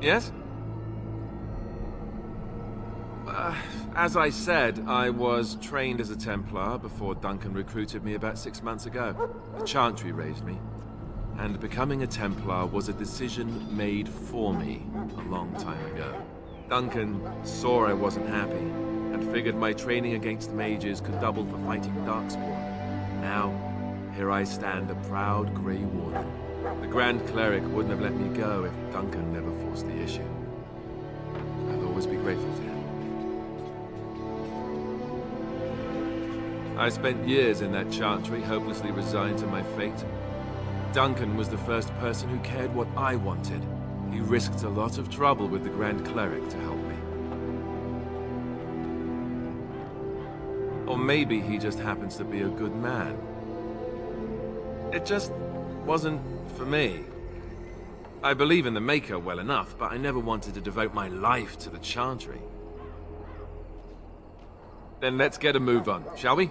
Yes? As I said, I was trained as a Templar before Duncan recruited me about 6 months ago. The Chantry raised me. And becoming a Templar was a decision made for me a long time ago. Duncan saw I wasn't happy, and figured my training against mages could double for fighting Darkspawn. Now, here I stand, a proud Grey Warden. The Grand Cleric wouldn't have let me go if Duncan never forced the issue. I'll always be grateful to him. I spent years in that Chantry, hopelessly resigned to my fate. Duncan was the first person who cared what I wanted. He risked a lot of trouble with the Grand Cleric to help me. Or maybe he just happens to be a good man. It just wasn't for me. I believe in the Maker well enough, but I never wanted to devote my life to the Chantry. Then let's get a move on, shall we?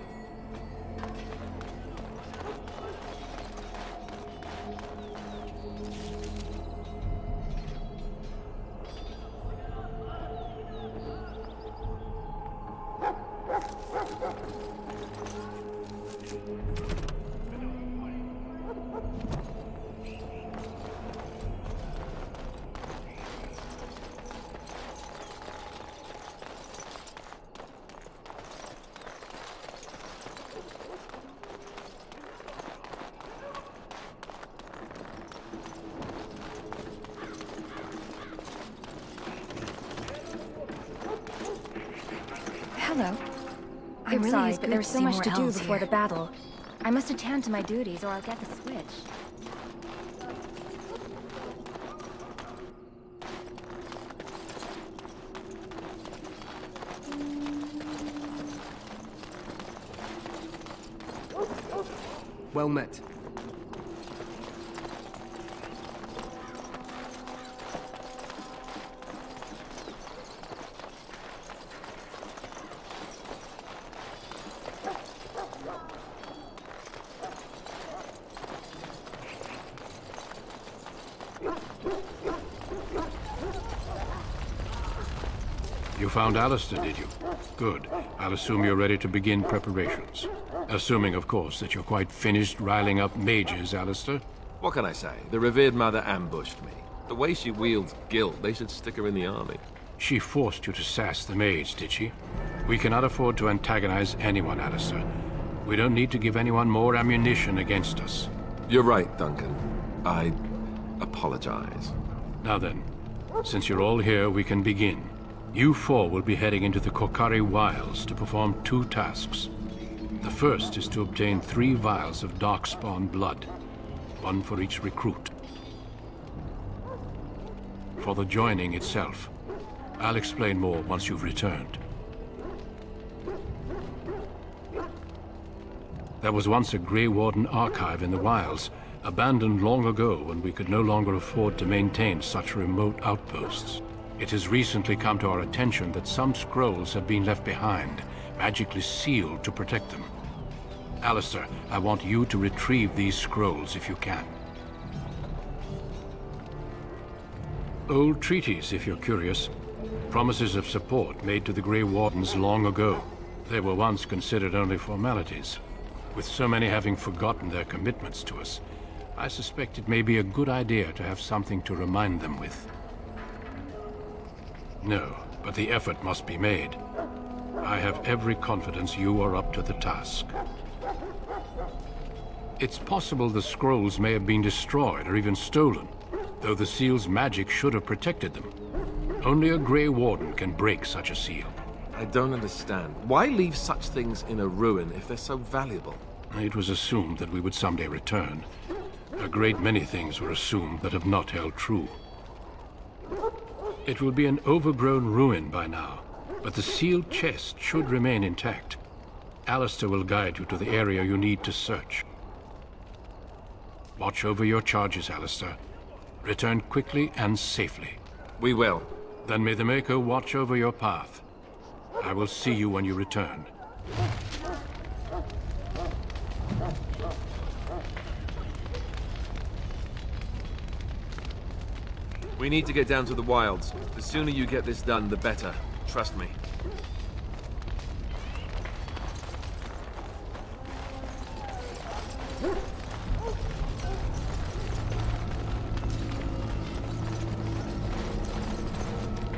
Hello. I'm sorry, but there's so much to do before the battle. I must attend to my duties or I'll get the switch. Well met. You found Alistair, did you? Good. I'll assume you're ready to begin preparations. Assuming, of course, that you're quite finished riling up mages, Alistair. What can I say? The revered mother ambushed me. The way she wields guilt, they should stick her in the army. She forced you to sass the mage, did she? We cannot afford to antagonize anyone, Alistair. We don't need to give anyone more ammunition against us. You're right, Duncan. I apologize. Now then, since you're all here, we can begin. You four will be heading into the Kokari Wilds to perform 2 tasks. The first is to obtain 3 vials of Darkspawn blood, 1 for each recruit. For the joining itself, I'll explain more once you've returned. There was once a Grey Warden archive in the wilds, abandoned long ago when we could no longer afford to maintain such remote outposts. It has recently come to our attention that some scrolls have been left behind, magically sealed to protect them. Alistair, I want you to retrieve these scrolls if you can. Old treaties, if you're curious. Promises of support made to the Grey Wardens long ago. They were once considered only formalities. With so many having forgotten their commitments to us, I suspect it may be a good idea to have something to remind them with. No, but the effort must be made. I have every confidence you are up to the task. It's possible the scrolls may have been destroyed or even stolen, though the seal's magic should have protected them. Only a Grey Warden can break such a seal. I don't understand. Why leave such things in a ruin if they're so valuable? It was assumed that we would someday return. A great many things were assumed that have not held true. It will be an overgrown ruin by now, but the sealed chest should remain intact. Alistair will guide you to the area you need to search. Watch over your charges, Alistair. Return quickly and safely. We will. Then may the Maker watch over your path. I will see you when you return. We need to get down to the wilds. The sooner you get this done, the better. Trust me.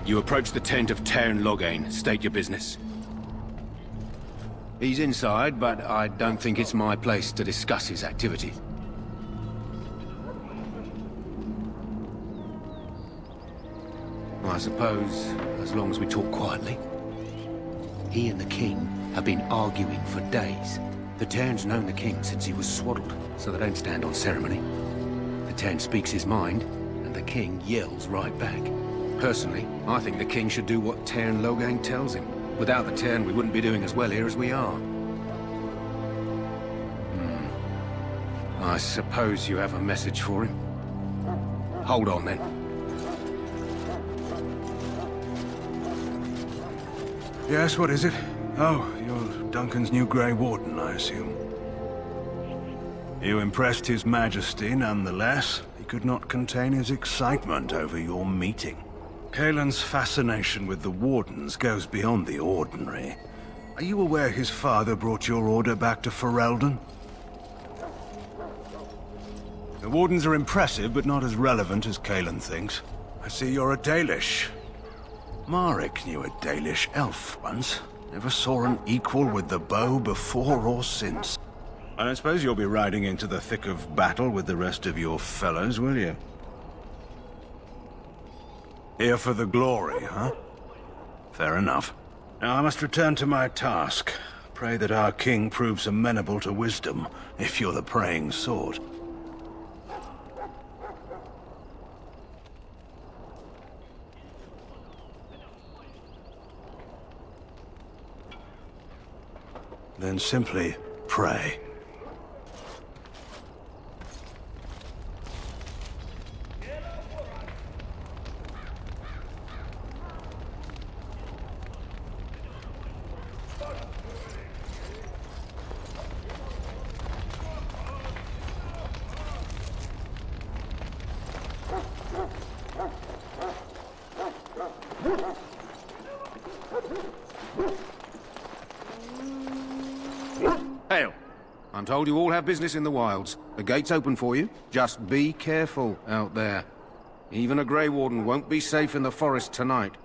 You approach the tent of Tairn Loghain. State your business. He's inside, but I don't think it's my place to discuss his activities. I suppose, as long as we talk quietly. He and the king have been arguing for days. The Tairn's known the king since he was swaddled, so they don't stand on ceremony. The Tairn speaks his mind, and the king yells right back. Personally, I think the king should do what Tairn Loghain tells him. Without the Tairn, we wouldn't be doing as well here as we are. I suppose you have a message for him. Hold on, then. Yes, what is it? Oh, you're Duncan's new Grey Warden, I assume. You impressed His Majesty, nonetheless. He could not contain his excitement over your meeting. Kaelin's fascination with the Wardens goes beyond the ordinary. Are you aware his father brought your order back to Ferelden? The Wardens are impressive, but not as relevant as Kaelin thinks. I see you're a Dalish. Marek knew a Dalish elf once. Never saw an equal with the bow before or since. I don't suppose you'll be riding into the thick of battle with the rest of your fellows, will you? Here for the glory, huh? Fair enough. Now I must return to my task. Pray that our king proves amenable to wisdom, if you're the praying sort. Then simply pray. Hail. I'm told you all have business in the wilds. The gate's open for you. Just be careful out there. Even a Grey Warden won't be safe in the forest tonight.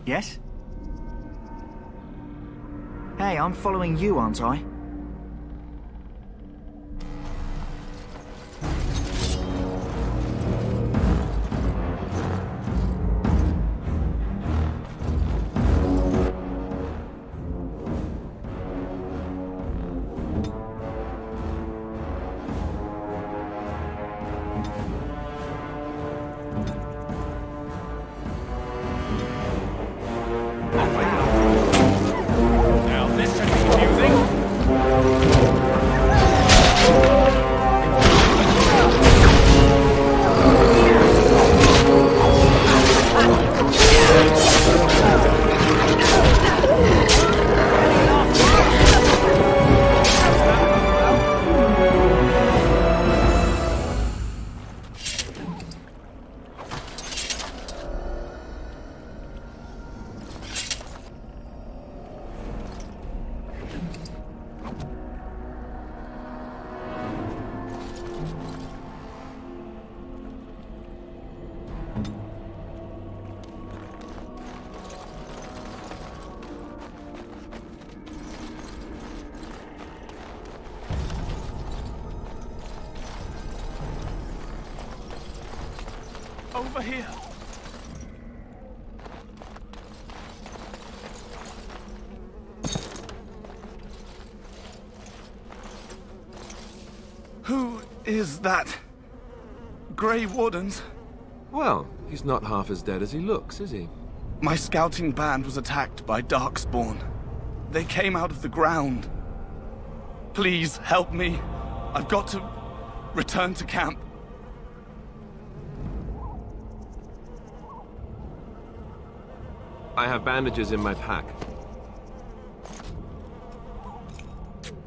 Yes? Hey, I'm following you, aren't I? Now this should be confusing. over here. Who is that? Grey Wardens? Well, he's not half as dead as he looks, is he? My scouting band was attacked by Darkspawn. They came out of the ground. Please help me. I've got to return to camp. I have bandages in my pack.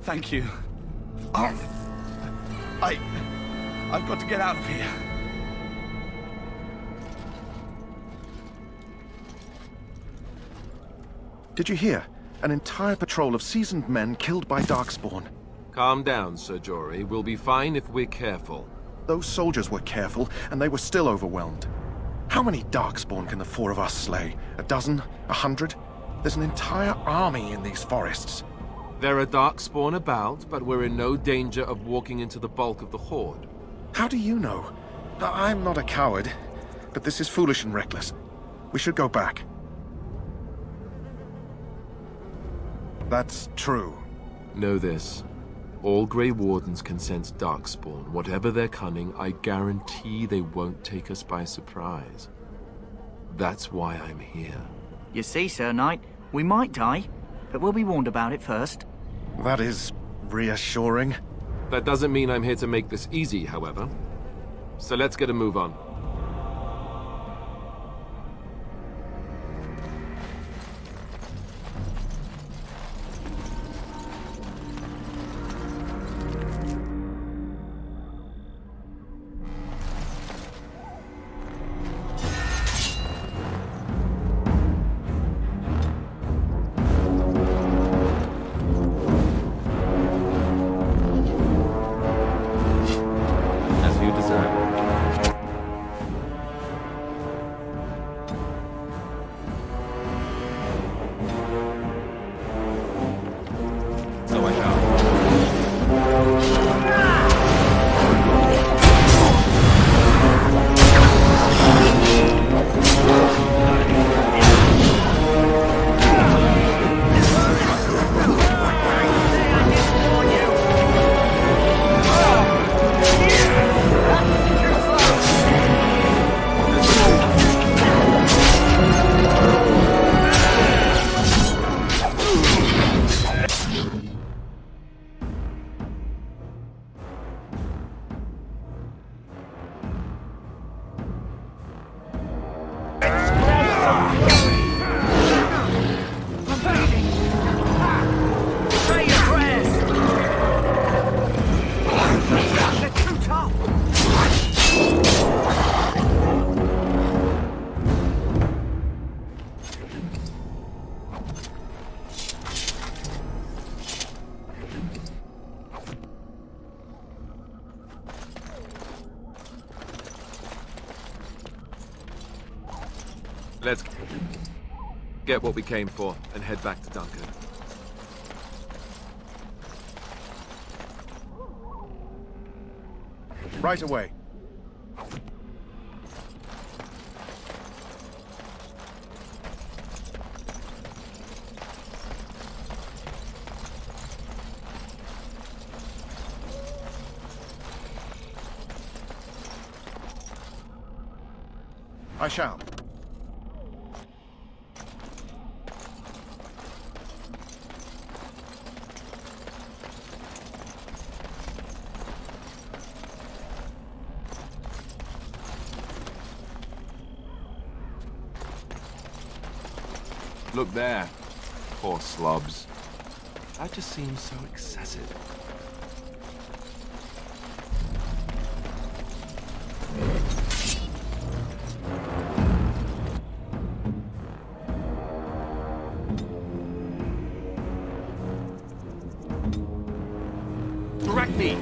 Thank you. I've got to get out of here. Did you hear? An entire patrol of seasoned men killed by Darkspawn. Calm down, Sir Jory. We'll be fine if we're careful. Those soldiers were careful, and they were still overwhelmed. How many Darkspawn can the four of us slay? A dozen? 100? There's an entire army in these forests. There are Darkspawn about, but we're in no danger of walking into the bulk of the Horde. How do you know? I'm not a coward, but this is foolish and reckless. We should go back. That's true. Know this. All Grey Wardens can sense Darkspawn. Whatever their cunning, I guarantee they won't take us by surprise. That's why I'm here. You see, Sir Knight, we might die, but we'll be warned about it first. That is reassuring. That doesn't mean I'm here to make this easy, however. So let's get a move on. Let's get what we came for and head back to Duncan. Right away. I shall. Look there. Poor slobs. That just seems so excessive. Direct me!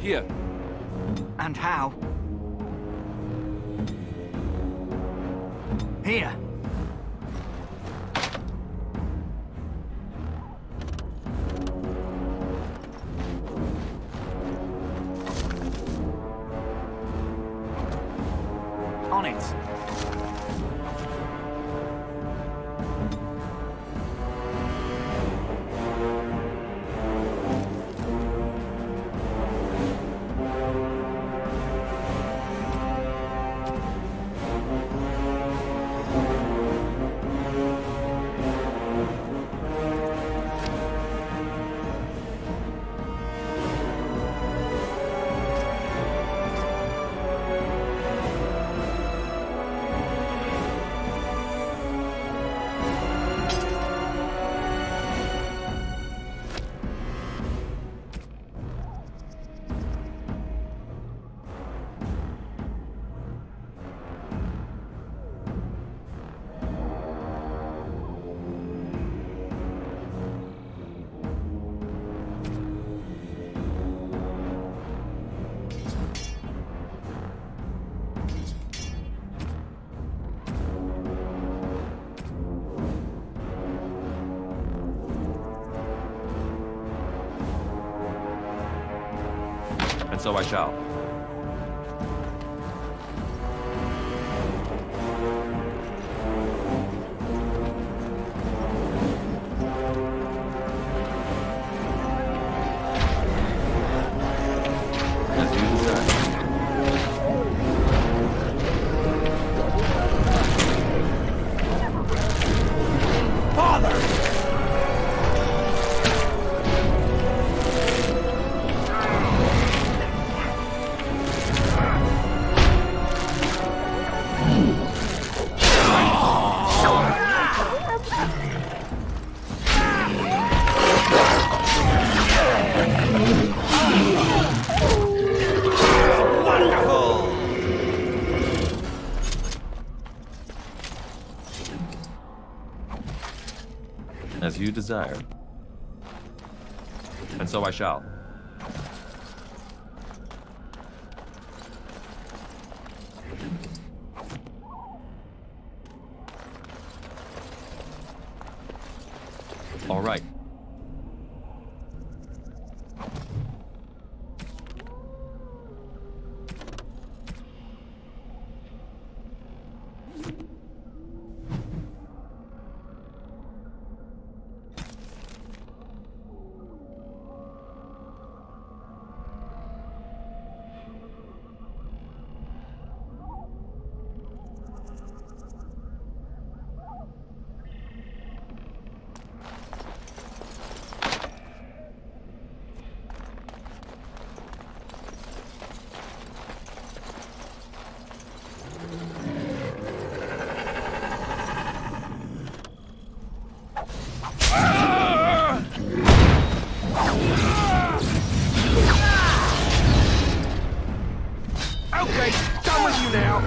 Here. And how? Here. On it. And so I shall. As you desire. As you desire. And so I shall. All right. Okay, done with you now.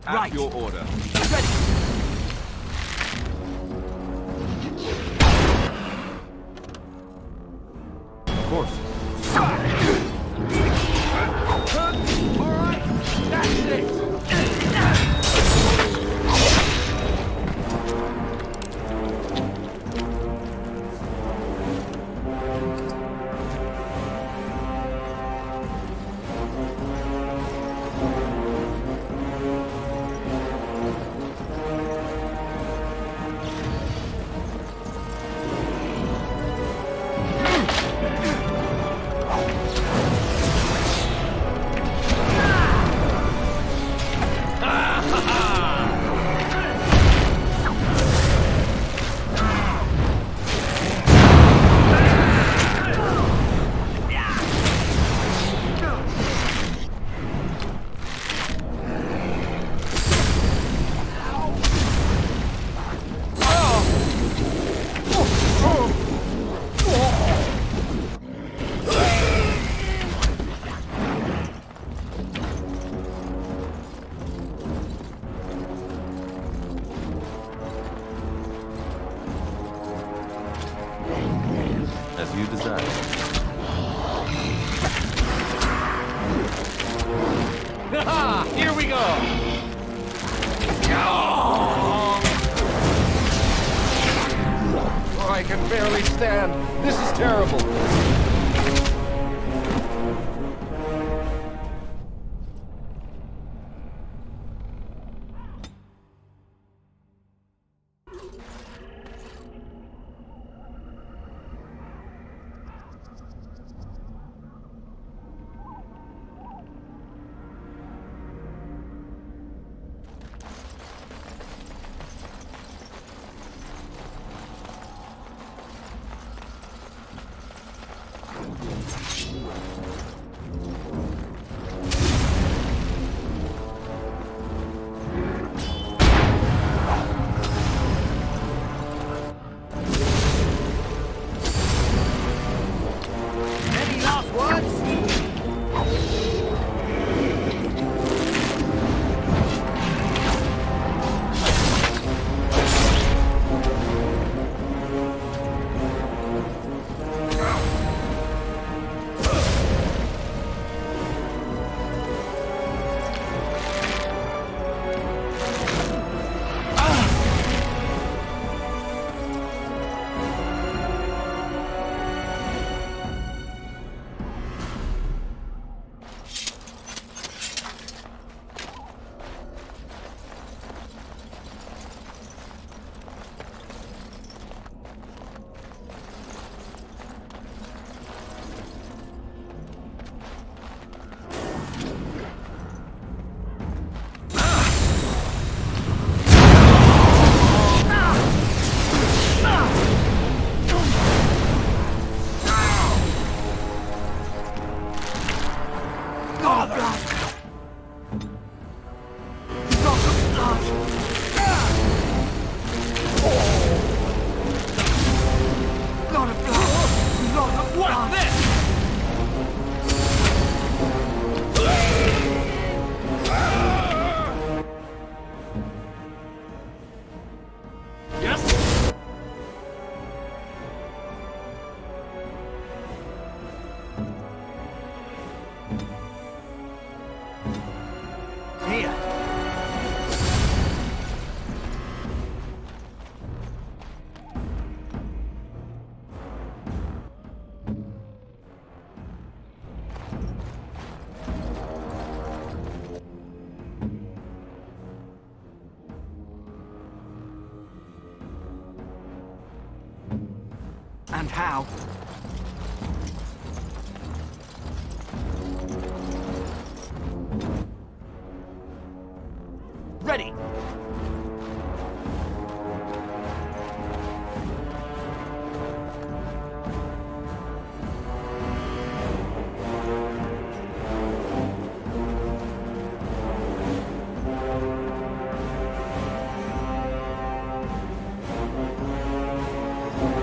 At your order. Of course. All right, that's it. Here we go! Oh, I can barely stand. This is terrible. Any last words? Here. And how? Ready!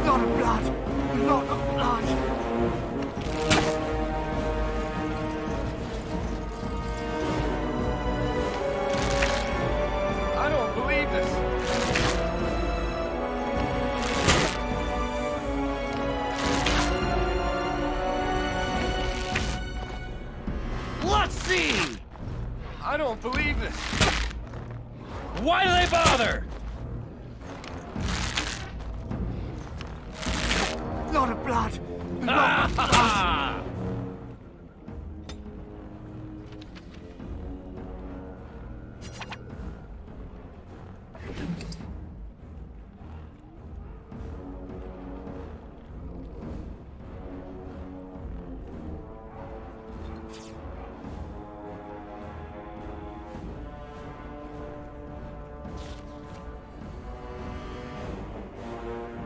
Lot of blood! Lot of blood! I don't believe this. Let's see! I don't believe this. Why do they bother? Lot of blood! Lot of blood! Ah!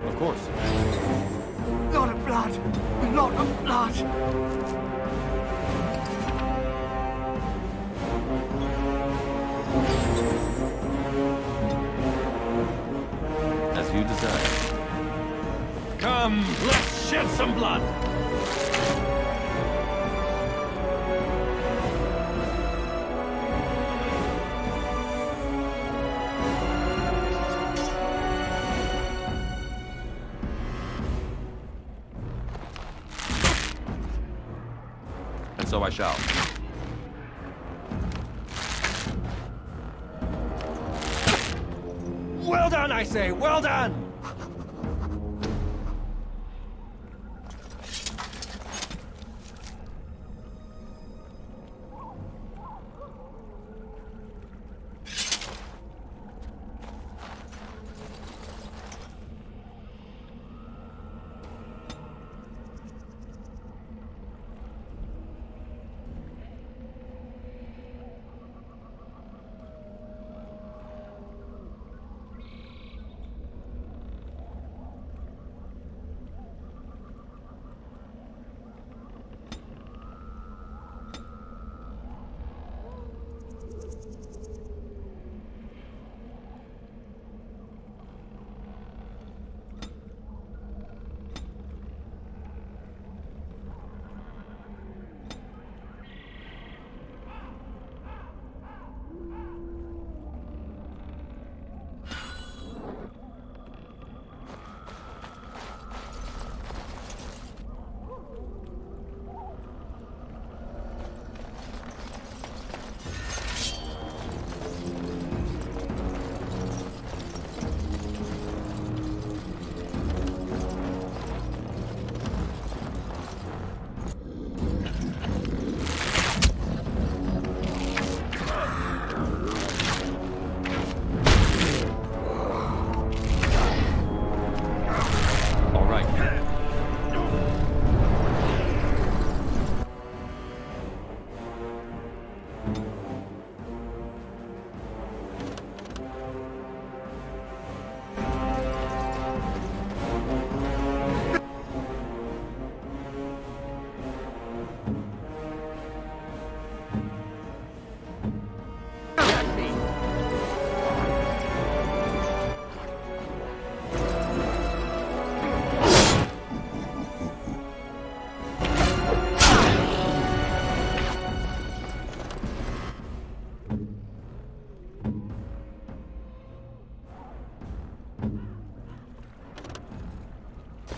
Of course. Lot of blood! Lot of blood! As you desire. Come, let's shed some blood! And so I shall. Well done, I say! Well done!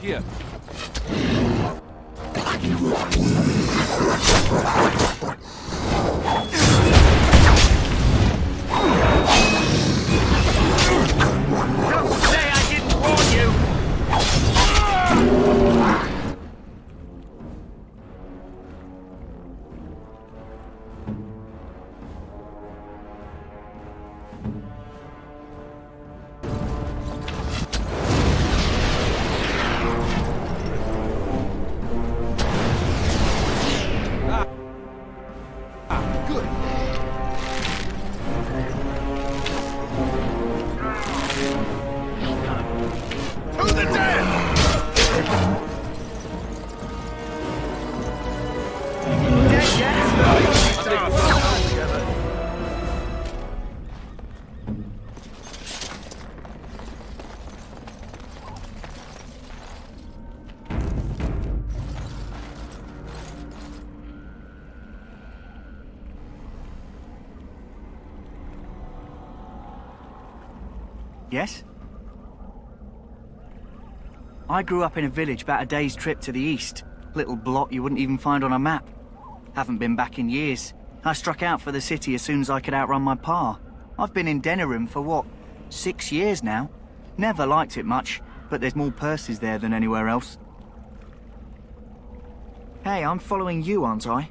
Here. Don't say I didn't warn you! Yes? I grew up in a village about a day's trip to the east. Little blot you wouldn't even find on a map. Haven't been back in years. I struck out for the city as soon as I could outrun my pa. I've been in Denerim for what, 6 years now? Never liked it much, but there's more purses there than anywhere else. Hey, I'm following you, aren't I?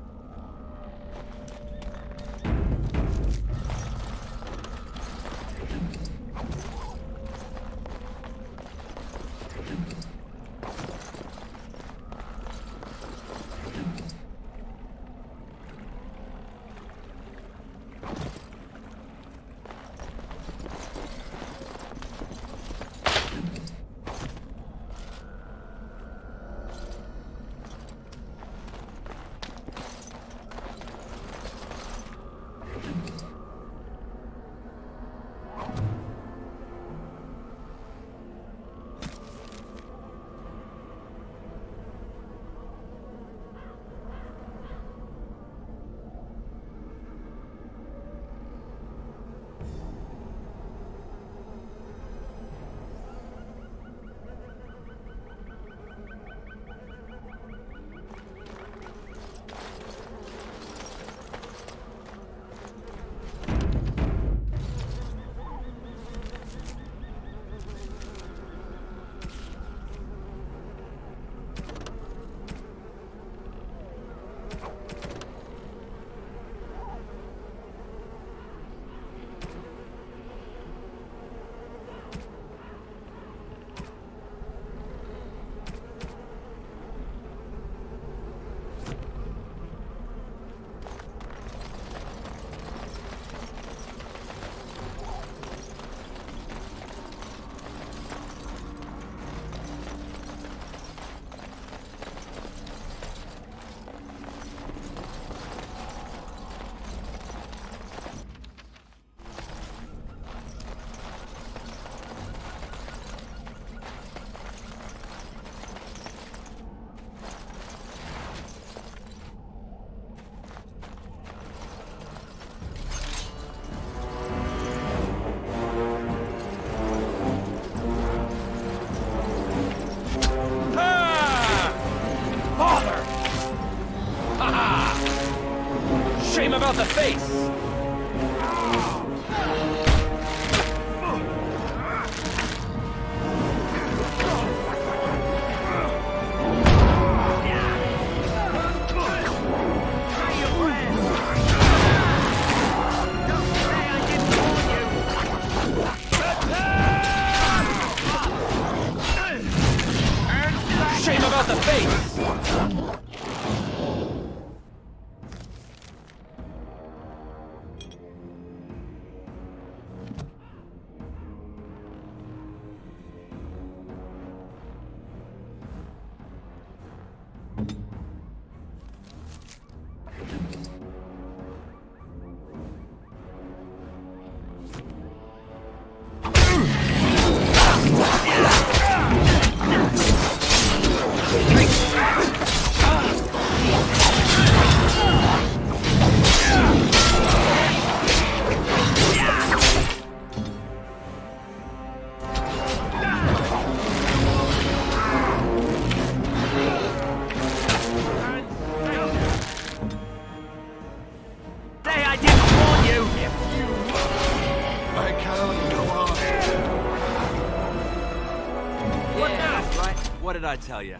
I tell you?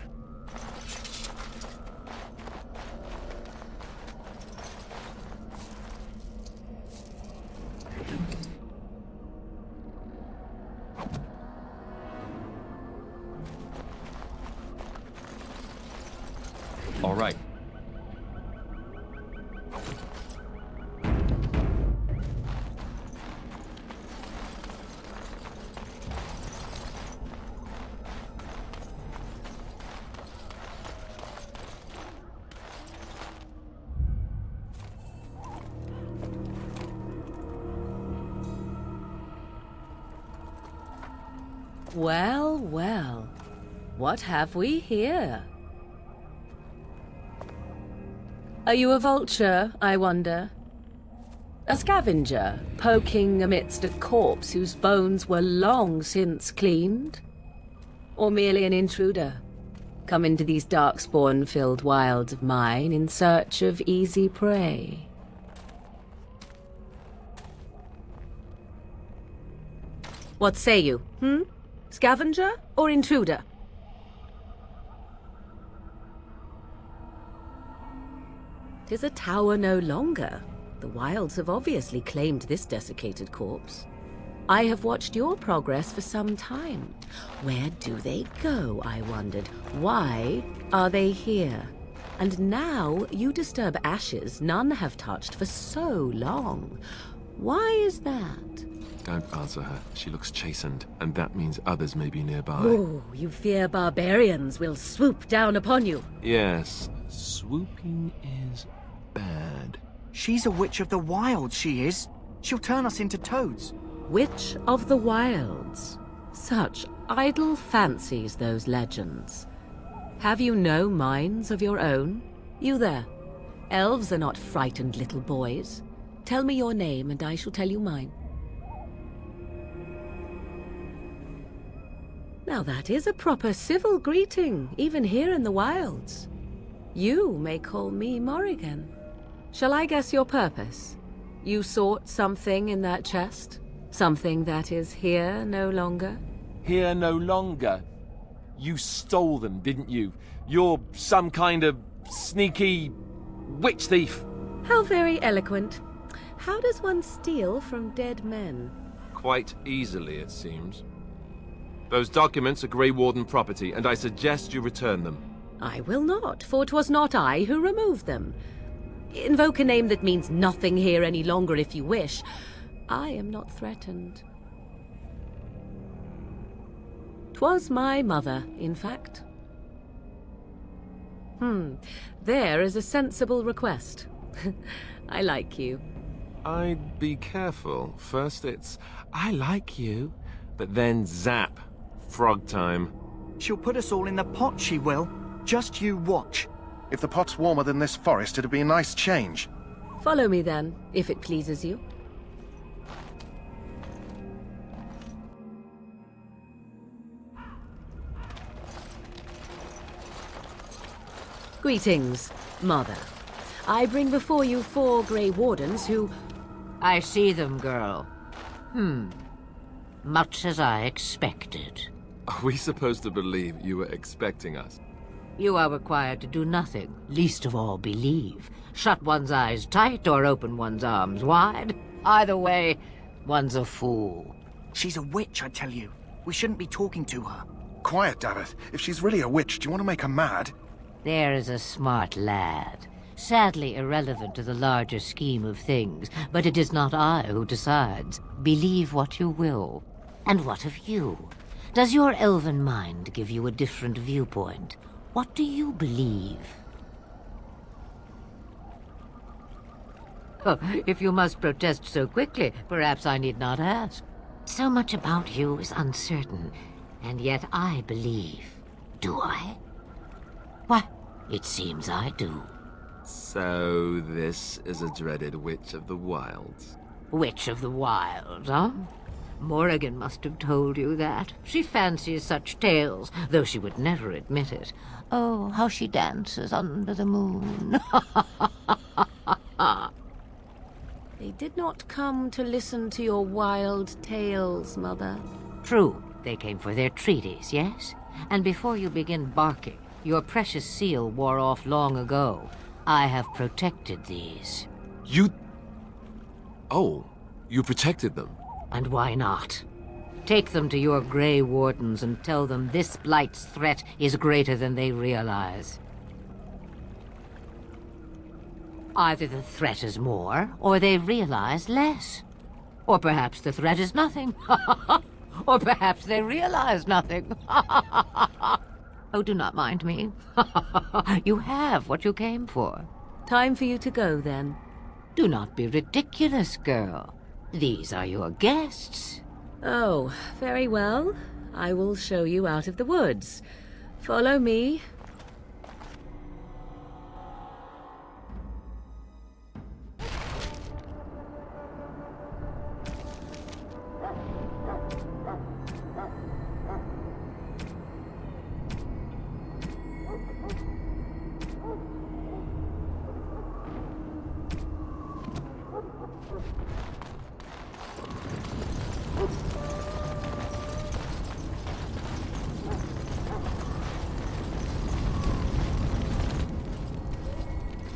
All right. Well, well. What have we here? Are you a vulture, I wonder? A scavenger, poking amidst a corpse whose bones were long since cleaned? Or merely an intruder, come into these darkspawn-filled wilds of mine in search of easy prey? What say you, Scavenger or intruder? Tis a tower no longer. The wilds have obviously claimed this desiccated corpse. I have watched your progress for some time. Where do they go, I wondered? Why are they here? And now you disturb ashes none have touched for so long. Why is that? Don't answer her. She looks chastened, and that means others may be nearby. Oh, you fear barbarians will swoop down upon you. Yes, swooping is bad. She's a witch of the wilds, she is. She'll turn us into toads. Witch of the wilds. Such idle fancies, those legends. Have you no minds of your own? You there. Elves are not frightened little boys. Tell me your name and I shall tell you mine. Now that is a proper civil greeting, even here in the wilds. You may call me Morrigan. Shall I guess your purpose? You sought something in that chest? Something that is here no longer? Here no longer? You stole them, didn't you? You're some kind of sneaky witch thief. How very eloquent. How does one steal from dead men? Quite easily, it seems. Those documents are Grey Warden property, and I suggest you return them. I will not, for 'twas not I who removed them. Invoke a name that means nothing here any longer if you wish. I am not threatened. 'Twas my mother, in fact. There is a sensible request. I like you. I'd be careful. First it's, I like you, but then zap. Frog time. She'll put us all in the pot, she will. Just you watch. If the pot's warmer than this forest, it'd be a nice change. Follow me then, if it pleases you. Greetings, Mother. I bring before you 4 Grey Wardens who... I see them, girl. Much as I expected. Are we supposed to believe you were expecting us? You are required to do nothing, least of all believe. Shut one's eyes tight or open one's arms wide. Either way, one's a fool. She's a witch, I tell you. We shouldn't be talking to her. Quiet, Davith. If she's really a witch, do you want to make her mad? There is a smart lad. Sadly irrelevant to the larger scheme of things, but it is not I who decides. Believe what you will. And what of you? Does your elven mind give you a different viewpoint? What do you believe? Oh, if you must protest so quickly, perhaps I need not ask. So much about you is uncertain, and yet I believe. Do I? Why, it seems I do. So this is a dreaded Witch of the Wilds. Witch of the Wilds, huh? Morrigan must have told you that. She fancies such tales, though she would never admit it. Oh, how she dances under the moon. They did not come to listen to your wild tales, Mother. True, they came for their treaties, yes? And before you begin barking, your precious seal wore off long ago. I have protected these. You... Oh, you protected them? And why not? Take them to your Grey Wardens and tell them this Blight's threat is greater than they realize. Either the threat is more, or they realize less. Or perhaps the threat is nothing. Or perhaps they realize nothing. Oh, do not mind me. You have what you came for. Time for you to go, then. Do not be ridiculous, girl. These are your guests. Oh, very well. I will show you out of the woods. Follow me.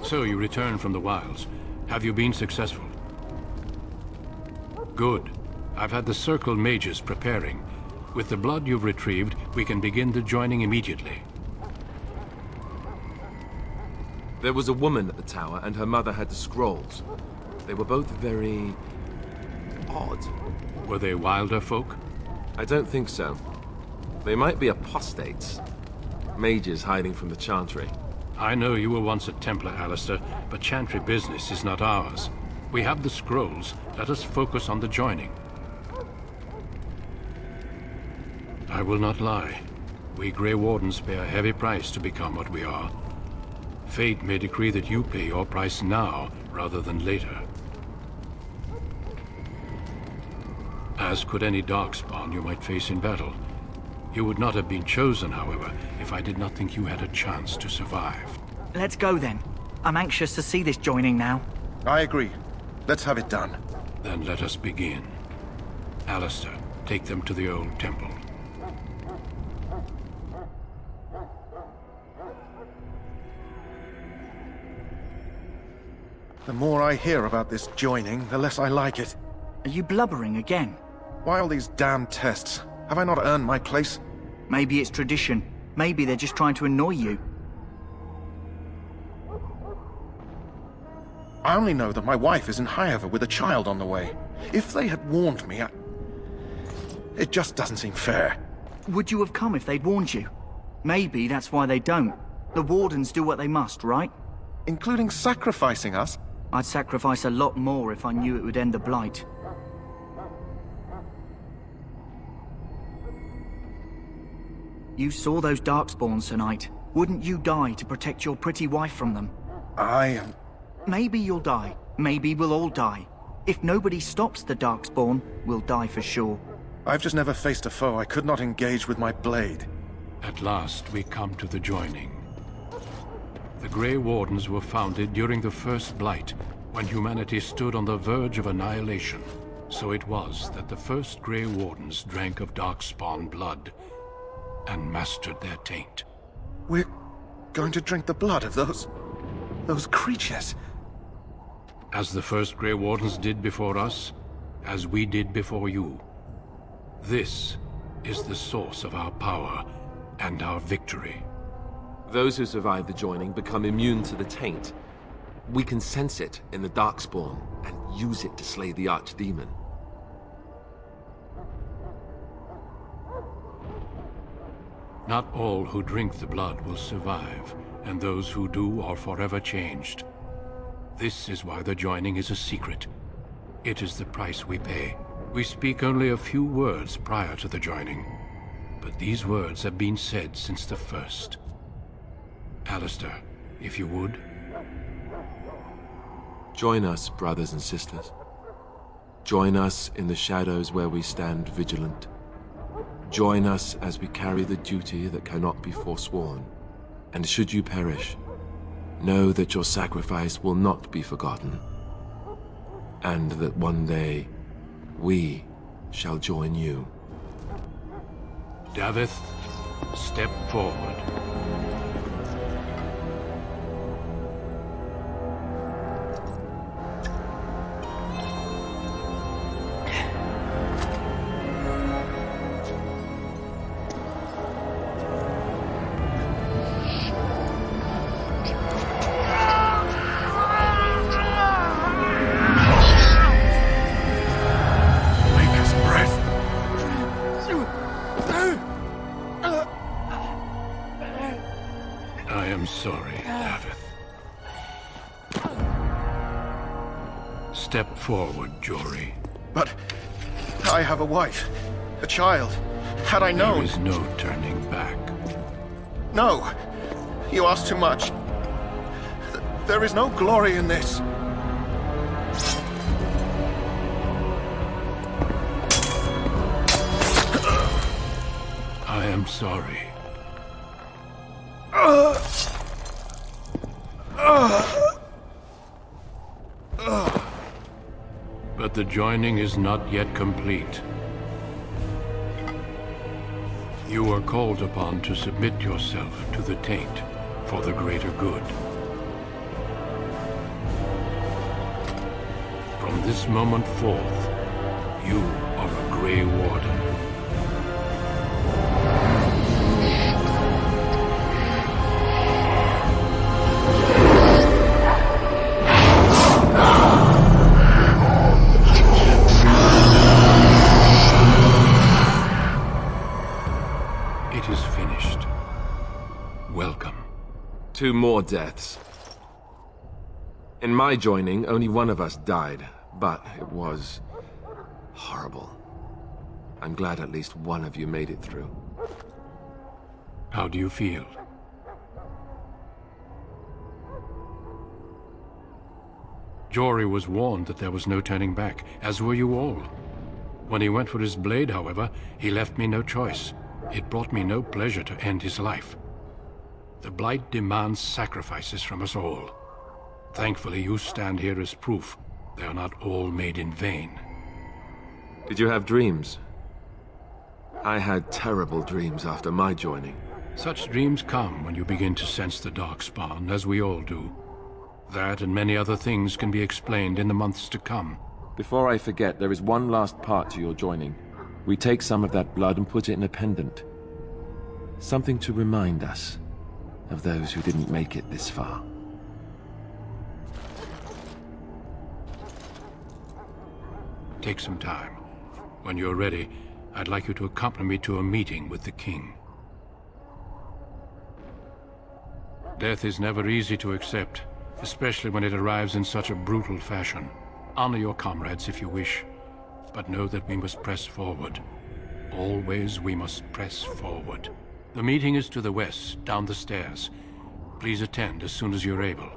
So you return from the wilds. Have you been successful? Good. I've had the Circle mages preparing. With the blood you've retrieved, we can begin the joining immediately. There was a woman at the tower, and her mother had the scrolls. They were both very... odd. Were they wilder folk? I don't think so. They might be apostates. Mages hiding from the Chantry. I know you were once a Templar, Alistair, but Chantry business is not ours. We have the scrolls. Let us focus on the joining. I will not lie. We Grey Wardens pay a heavy price to become what we are. Fate may decree that you pay your price now, rather than later. As could any Darkspawn you might face in battle. You would not have been chosen, however, if I did not think you had a chance to survive. Let's go then. I'm anxious to see this joining now. I agree. Let's have it done. Then let us begin. Alistair, take them to the old temple. The more I hear about this joining, the less I like it. Are you blubbering again? Why all these damn tests? Have I not earned my place? Maybe it's tradition. Maybe they're just trying to annoy you. I only know that my wife is in Highever with a child on the way. If they had warned me, it just doesn't seem fair. Would you have come if they'd warned you? Maybe that's why they don't. The Wardens do what they must, right? Including sacrificing us? I'd sacrifice a lot more if I knew it would end the Blight. You saw those Darkspawns tonight. Wouldn't you die to protect your pretty wife from them? Maybe you'll die. Maybe we'll all die. If nobody stops the Darkspawn, we'll die for sure. I've just never faced a foe I could not engage with my blade. At last we come to the joining. The Grey Wardens were founded during the First Blight, when humanity stood on the verge of annihilation. So it was that the first Grey Wardens drank of Darkspawn blood and mastered their taint. We're going to drink the blood of those creatures. As the first Grey Wardens did before us, as we did before you. This is the source of our power and our victory. Those who survive the joining become immune to the taint. We can sense it in the Darkspawn and use it to slay the Archdemon. Not all who drink the blood will survive, and those who do are forever changed. This is why the joining is a secret. It is the price we pay. We speak only a few words prior to the joining, but these words have been said since the first. Alistair, if you would. Join us, brothers and sisters. Join us in the shadows where we stand vigilant. Join us as we carry the duty that cannot be forsworn. And should you perish, know that your sacrifice will not be forgotten. And that one day, we shall join you. Davith, Step forward. I am sorry, Davith. Step forward, Jory. But I have a wife, a child. Had I known... There is no turning back. No! You ask too much. There is no glory in this. I am sorry. But the joining is not yet complete. You are called upon to submit yourself to the taint for the greater good. From this moment forth, you are a Grey Warden. It is finished. Welcome. 2 more deaths. In my joining, only one of us died, but it was horrible. I'm glad at least one of you made it through. How do you feel? Jory was warned that there was no turning back, as were you all. When he went for his blade, however, he left me no choice. It brought me no pleasure to end his life. The Blight demands sacrifices from us all. Thankfully, you stand here as proof they are not all made in vain. Did you have dreams? I had terrible dreams after my joining. Such dreams come when you begin to sense the Darkspawn, as we all do. That and many other things can be explained in the months to come. Before I forget, there is one last part to your joining. We take some of that blood and put it in a pendant. Something to remind us of those who didn't make it this far. Take some time. When you're ready, I'd like you to accompany me to a meeting with the king. Death is never easy to accept, especially when it arrives in such a brutal fashion. Honor your comrades if you wish, but know that we must press forward. Always we must press forward. The meeting is to the west, down the stairs. Please attend as soon as you're able.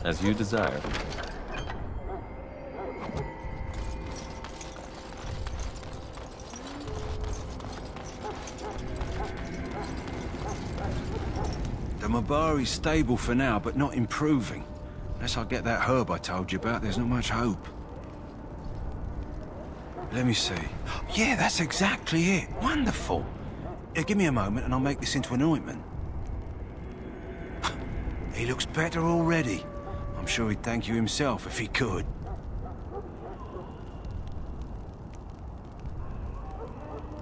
As you desire. The Mabari's stable for now, but not improving. Unless I get that herb I told you about, there's not much hope. Let me see. Yeah, that's exactly it. Wonderful. Give me a moment and I'll make this into an ointment. He looks better already. I'm sure he'd thank you himself if he could.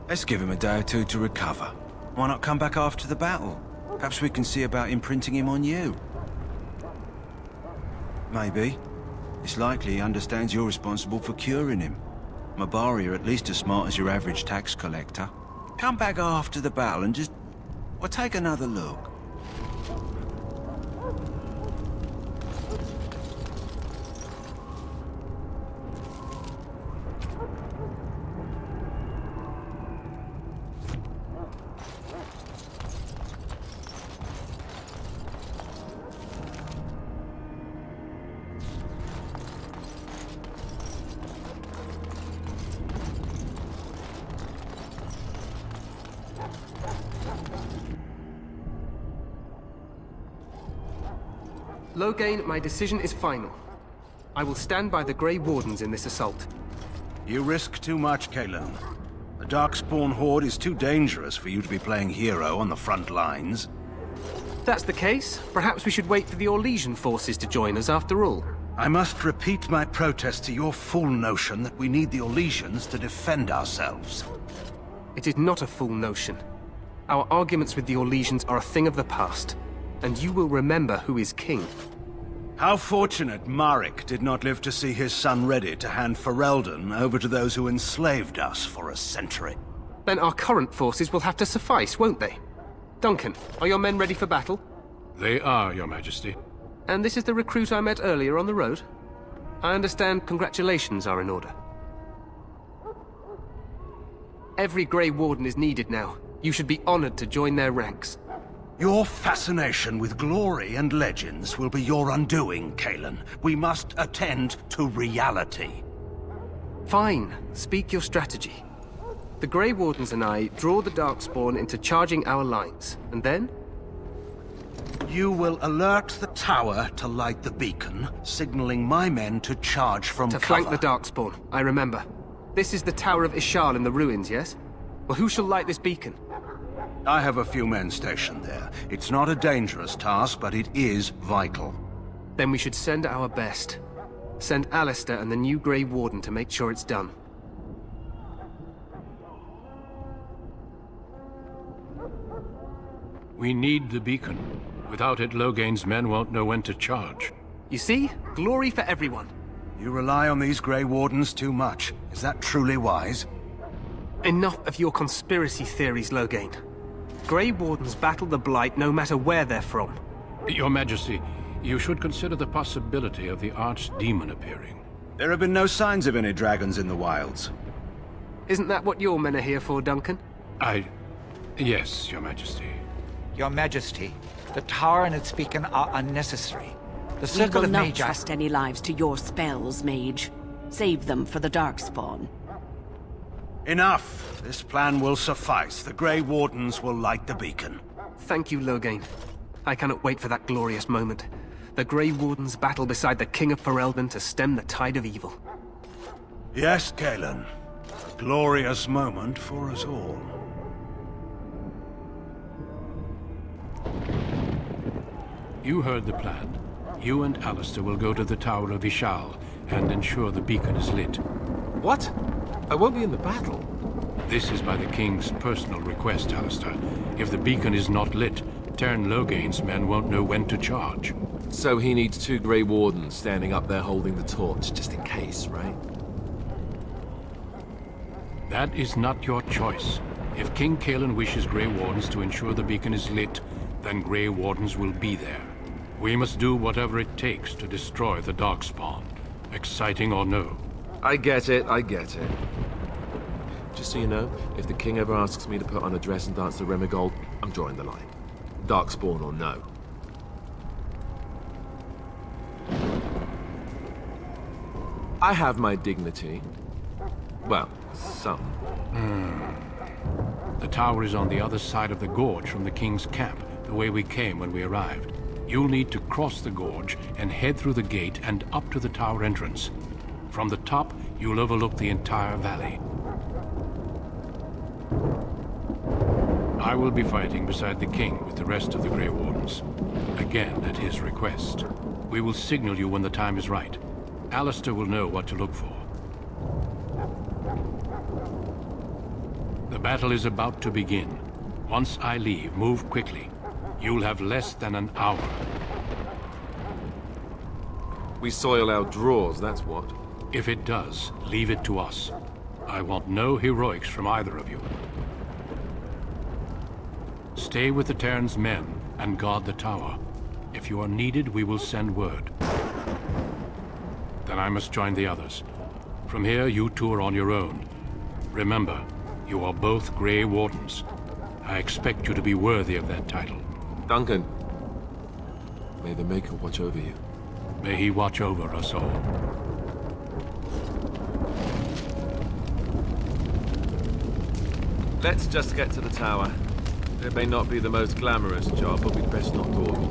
Let's give him a day or two to recover. Why not come back after the battle? Perhaps we can see about imprinting him on you. Maybe. It's likely he understands you're responsible for curing him. Mabari are at least as smart as your average tax collector. Come back after the battle and just... well, take another look. Loghain, my decision is final. I will stand by the Grey Wardens in this assault. You risk too much, Kalen. The Darkspawn Horde is too dangerous for you to be playing hero on the front lines. If that's the case, perhaps we should wait for the Orlesian forces to join us after all. I must repeat my protest to your fool notion that we need the Orlesians to defend ourselves. It is not a fool notion. Our arguments with the Orlesians are a thing of the past, and you will remember who is king. How fortunate Marek did not live to see his son ready to hand Ferelden over to those who enslaved us for a century. Then our current forces will have to suffice, won't they? Duncan, are your men ready for battle? They are, Your Majesty. And this is the recruit I met earlier on the road? I understand congratulations are in order. Every Grey Warden is needed now. You should be honored to join their ranks. Your fascination with glory and legends will be your undoing, Kalen. We must attend to reality. Fine. Speak your strategy. The Grey Wardens and I draw the Darkspawn into charging our lines, and then? You will alert the tower to light the beacon, signaling my men to charge from cover. To flank the Darkspawn, I remember. This is the Tower of Ishal in the ruins, yes? Well, who shall light this beacon? I have a few men stationed there. It's not a dangerous task, but it is vital. Then we should send our best. Send Alistair and the new Grey Warden to make sure it's done. We need the beacon. Without it, Loghain's men won't know when to charge. You see? Glory for everyone. You rely on these Grey Wardens too much. Is that truly wise? Enough of your conspiracy theories, Loghain. Grey Wardens battle the Blight no matter where they're from. Your Majesty, you should consider the possibility of the Archdemon appearing. There have been no signs of any dragons in the wilds. Isn't that what your men are here for, Duncan? Yes, Your Majesty. Your Majesty, the tower and its beacon are unnecessary. The We Circle will of not Magi... trust any lives to your spells, Mage. Save them for the Darkspawn. Enough! This plan will suffice. The Grey Wardens will light the beacon. Thank you, Loghain. I cannot wait for that glorious moment. The Grey Wardens battle beside the King of Ferelden to stem the tide of evil. Yes, Kalen. A glorious moment for us all. You heard the plan. You and Alistair will go to the Tower of Ishal and ensure the beacon is lit. What? I won't be in the battle. This is by the King's personal request, Alistair. If the beacon is not lit, Tern Loghain's men won't know when to charge. So he needs 2 Grey Wardens standing up there holding the torch, just in case, right? That is not your choice. If King Kalen wishes Grey Wardens to ensure the beacon is lit, then Grey Wardens will be there. We must do whatever it takes to destroy the Darkspawn, exciting or no. I get it, I get it. Just so you know, if the king ever asks me to put on a dress and dance the Remigold, I'm drawing the line. Darkspawn or no. I have my dignity. Well, some. The tower is on the other side of the gorge from the king's camp, the way we came when we arrived. You'll need to cross the gorge and head through the gate and up to the tower entrance. From the top, you'll overlook the entire valley. I will be fighting beside the king with the rest of the Grey Wardens. Again, at his request. We will signal you when the time is right. Alistair will know what to look for. The battle is about to begin. Once I leave, move quickly. You'll have less than an hour. We soil our drawers, that's what. If it does, leave it to us. I want no heroics from either of you. Stay with the Terran's men and guard the tower. If you are needed, we will send word. Then I must join the others. From here, you two are on your own. Remember, you are both Grey Wardens. I expect you to be worthy of that title. Duncan, may the Maker watch over you. May he watch over us all. Let's just get to the tower. It may not be the most glamorous job, but we'd best not dawdle.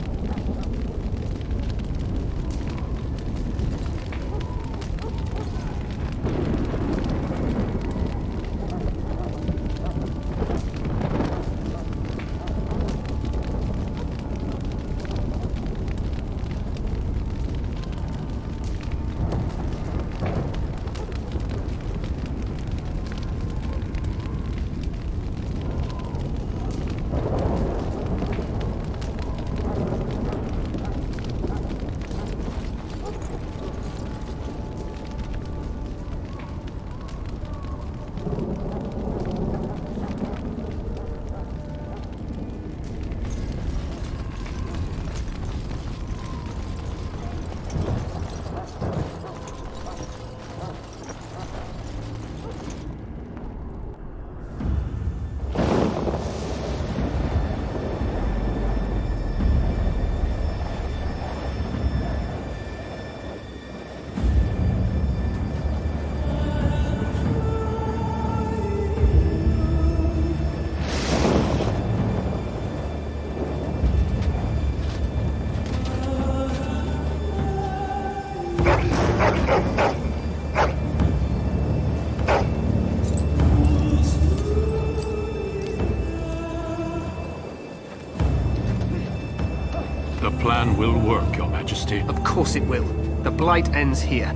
The plan will work, Your Majesty. Of course it will. The Blight ends here.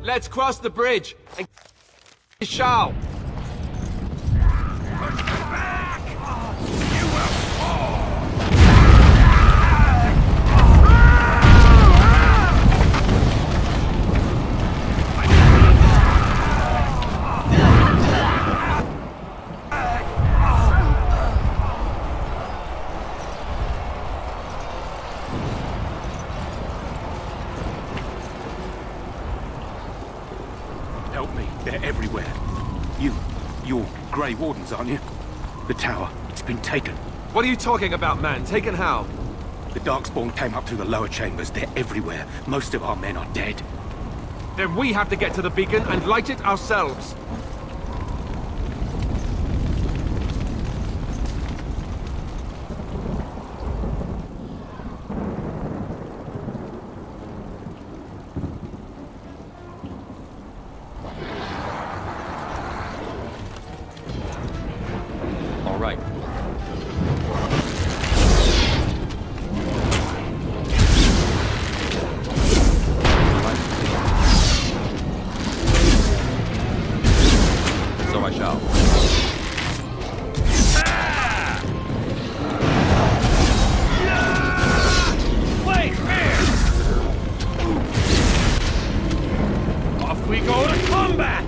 Let's cross the bridge and Shall! Help me. They're everywhere. You're Grey Wardens, aren't you? The tower, it's been taken. What are you talking about, man? Taken how? The Darkspawn came up through the lower chambers. They're everywhere. Most of our men are dead. Then we have to get to the beacon and light it ourselves. All right. So I shall. Wait, here! Off we go to combat!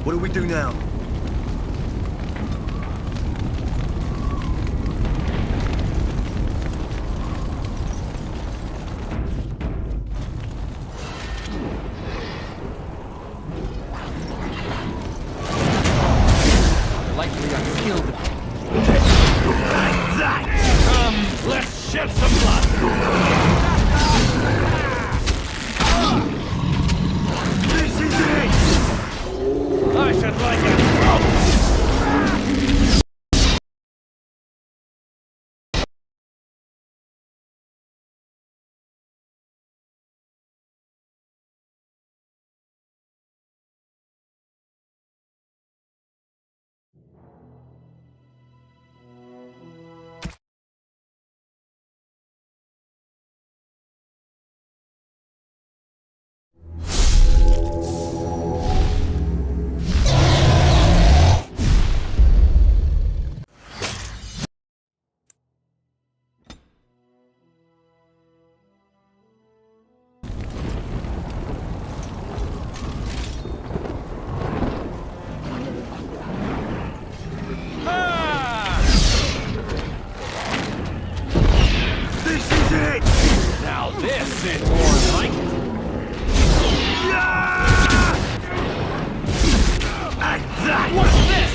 What do we do now? Likely I killed them. Come, let's shed some blood! This is it! I should like it! Now this is more like it. And that! What's this?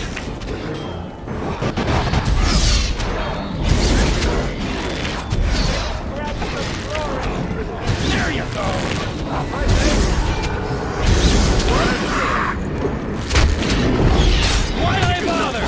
There you go! Why did I bother?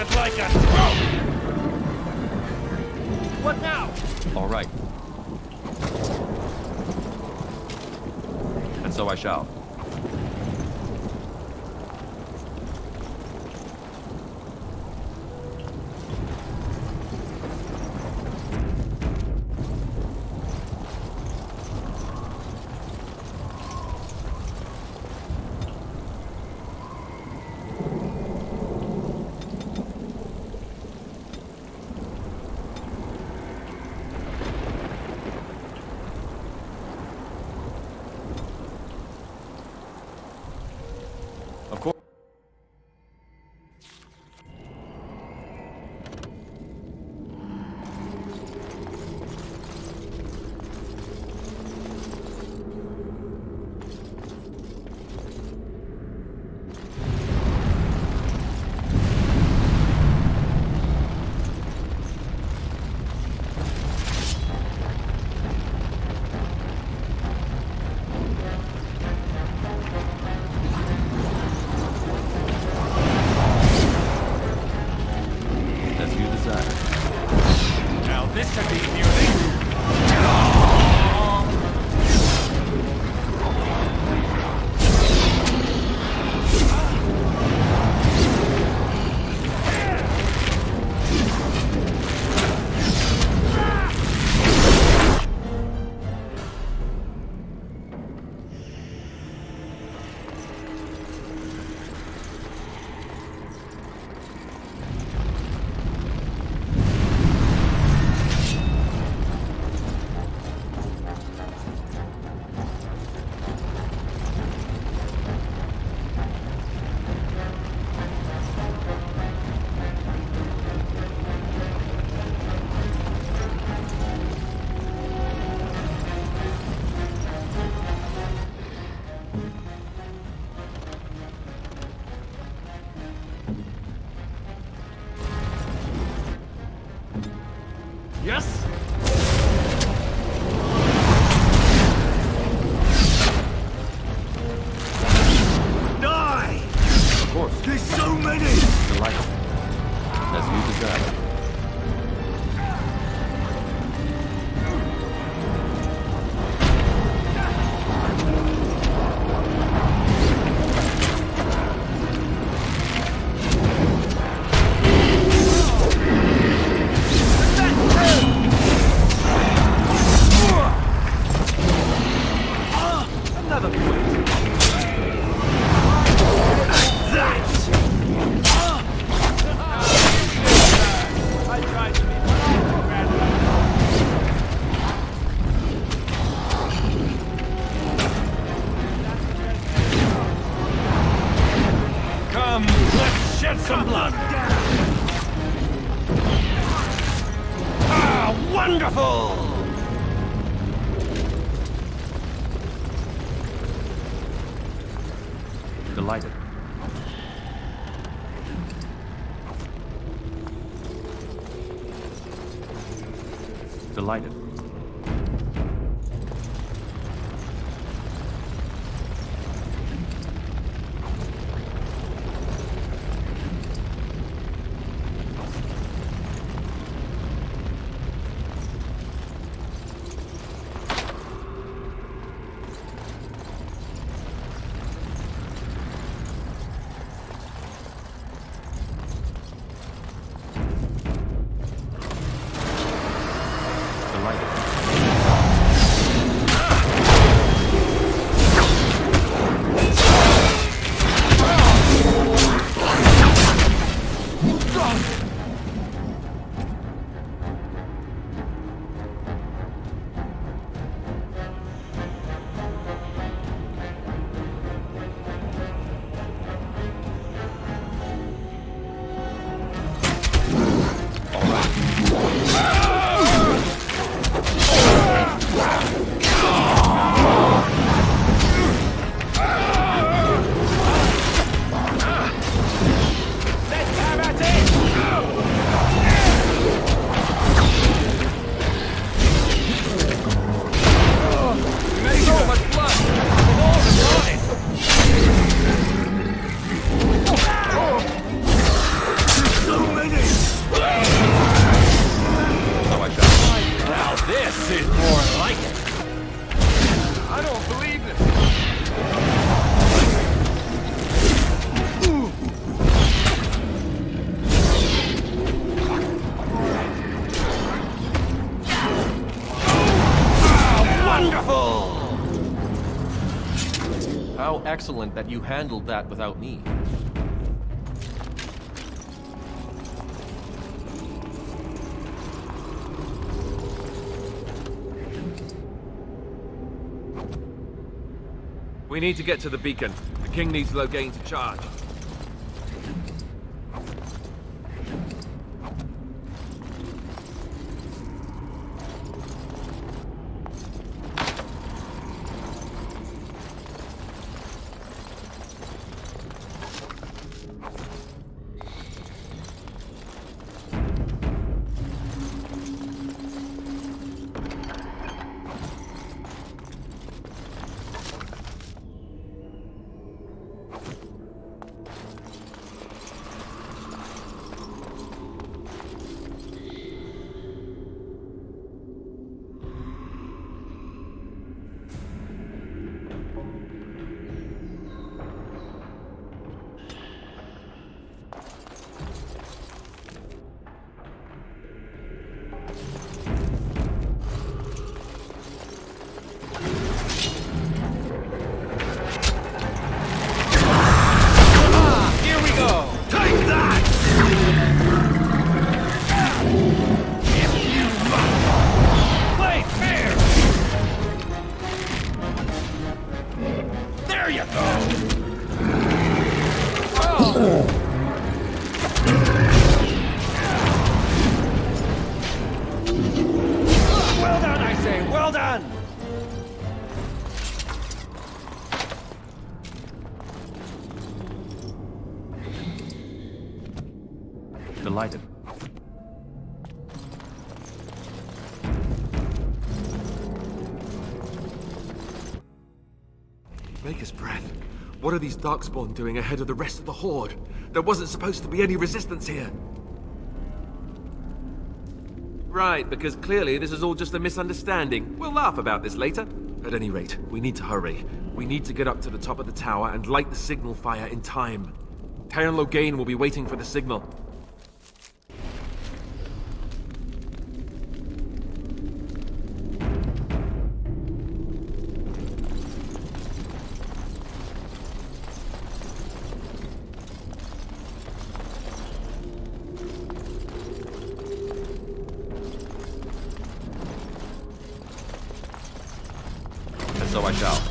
look like a... What now? All right. And so I shall. Of course. As you desire. Now this should be amusing. Yes? Die! Of course. There's so many! Delighted. As you desire. Another point. I tried to be bad. Come, let's shed some blood. Ah, wonderful! Delighted. Delighted. Delighted. How excellent that you handled that without me. We need to get to the beacon. The king needs Loghain to charge. Well done, I say! Well done! Delighted. Maker's breath. What are these Darkspawn doing ahead of the rest of the Horde? There wasn't supposed to be any resistance here. Right, because clearly this is all just a misunderstanding. We'll laugh about this later. At any rate, we need to hurry. We need to get up to the top of the tower and light the signal fire in time. Taron Loghain will be waiting for the signal. And so I shall.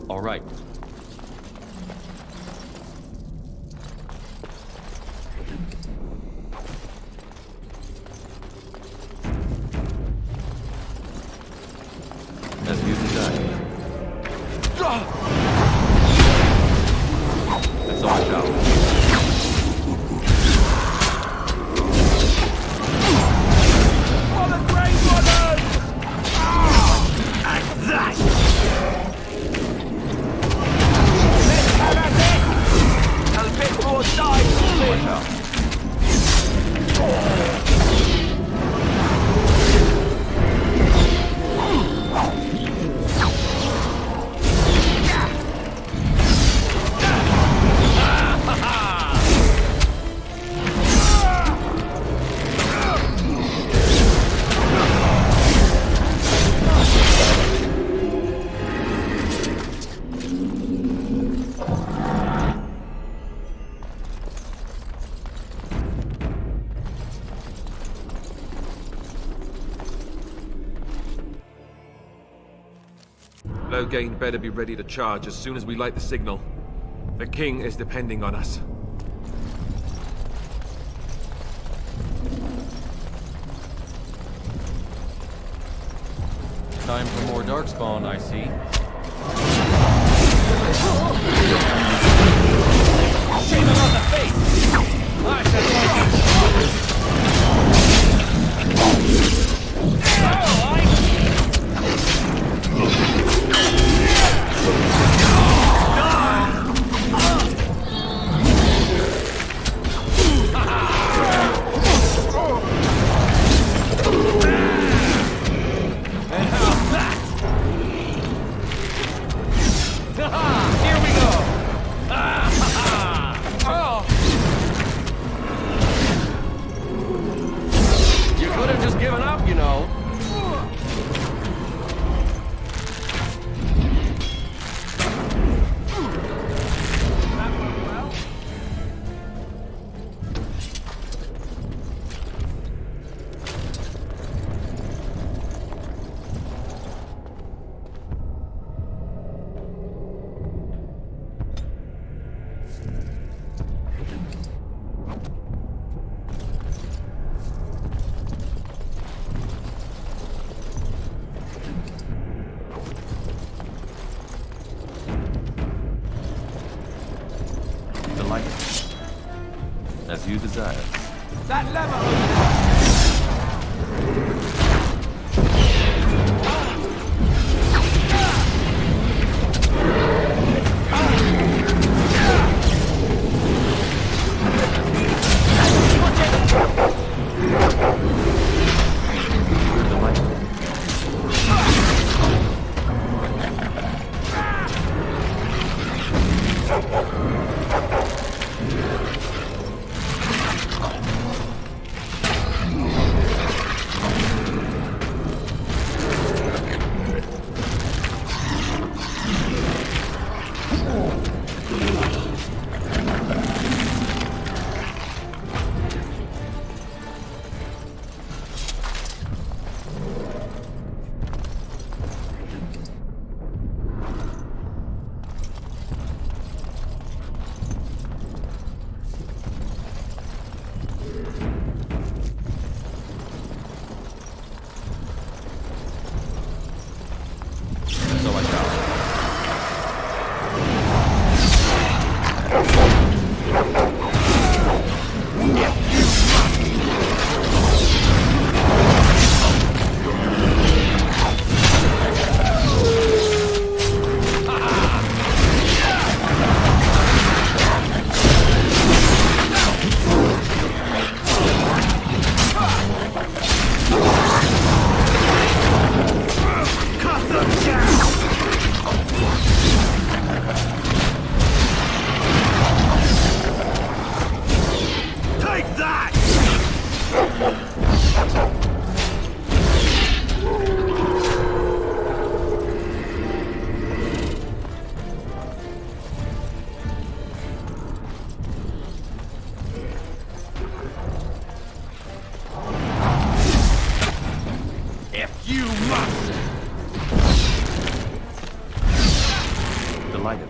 All right. Loghain better be ready to charge as soon as we light the signal. The king is depending on us. Time for more darkspawn, I see. Shave him on the face! I As you desire. That lever over Delighted.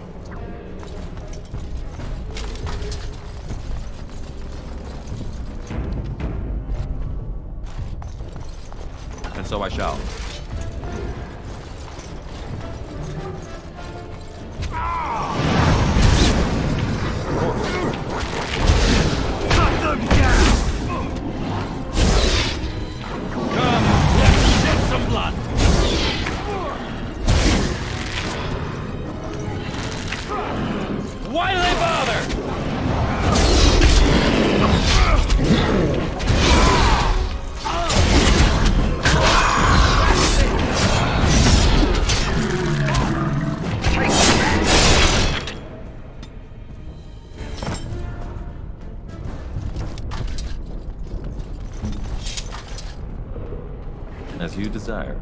And so I shall. Cut them down! Come, let's shed some blood! Why do they bother? As you desire.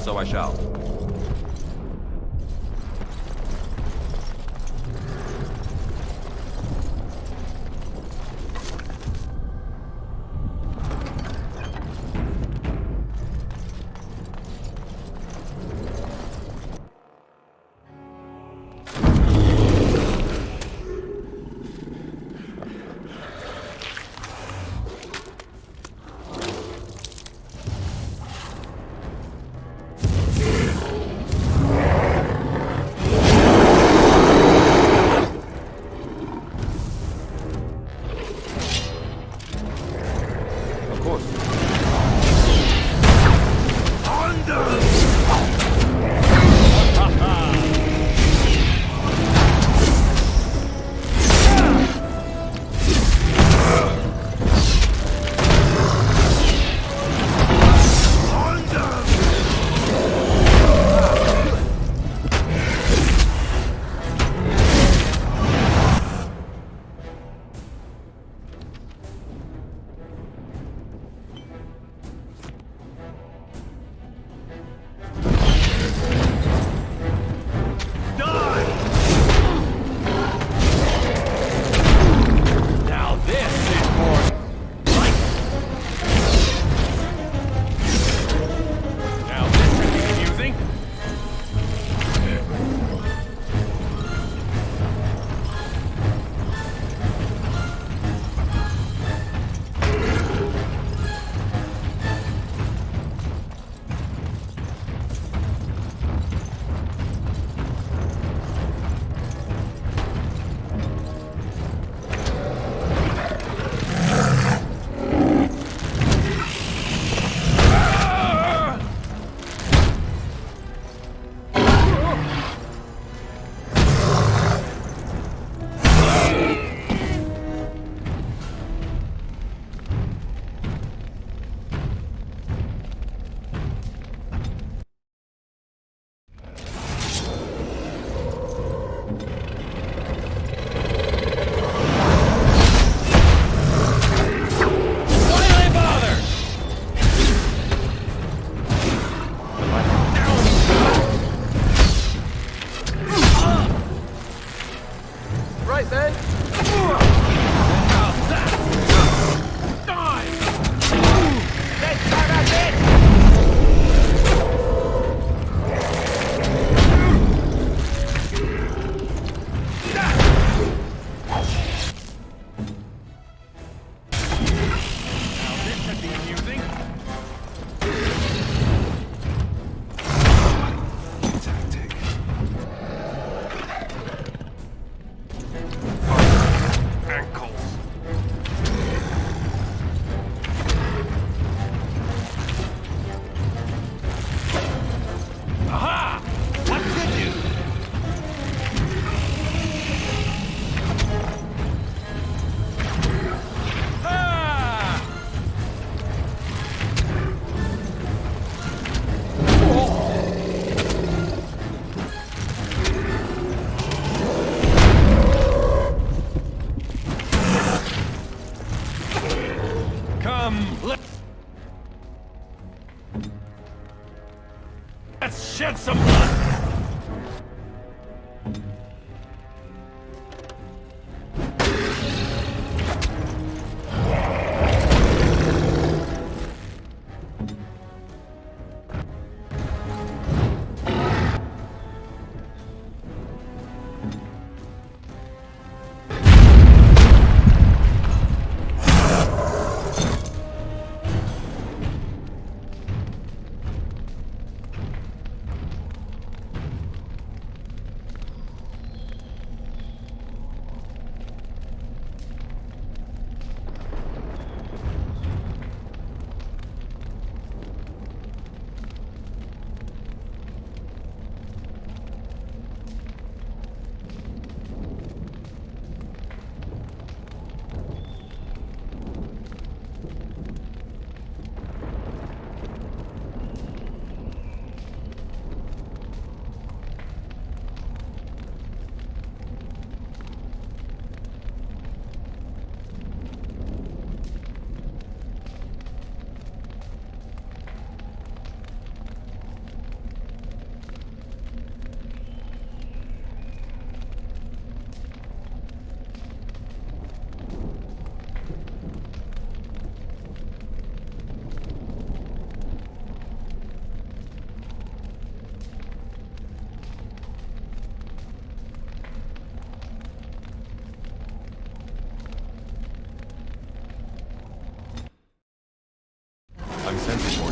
so I shall. Let's shed some blood!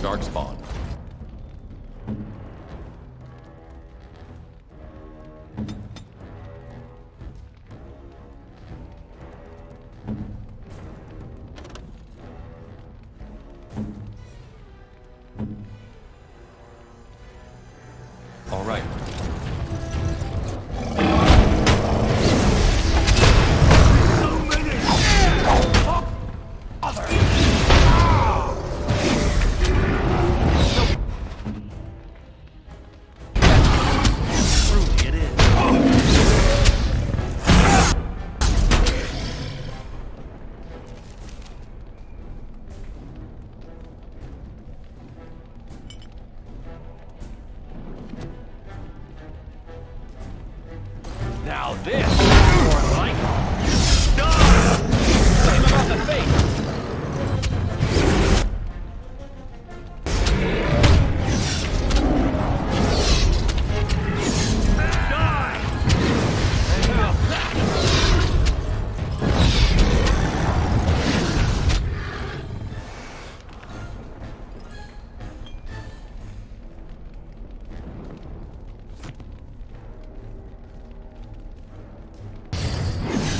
darkspawn. All right. Now this is more like it. Die! Hit him about the face! Die! And now that!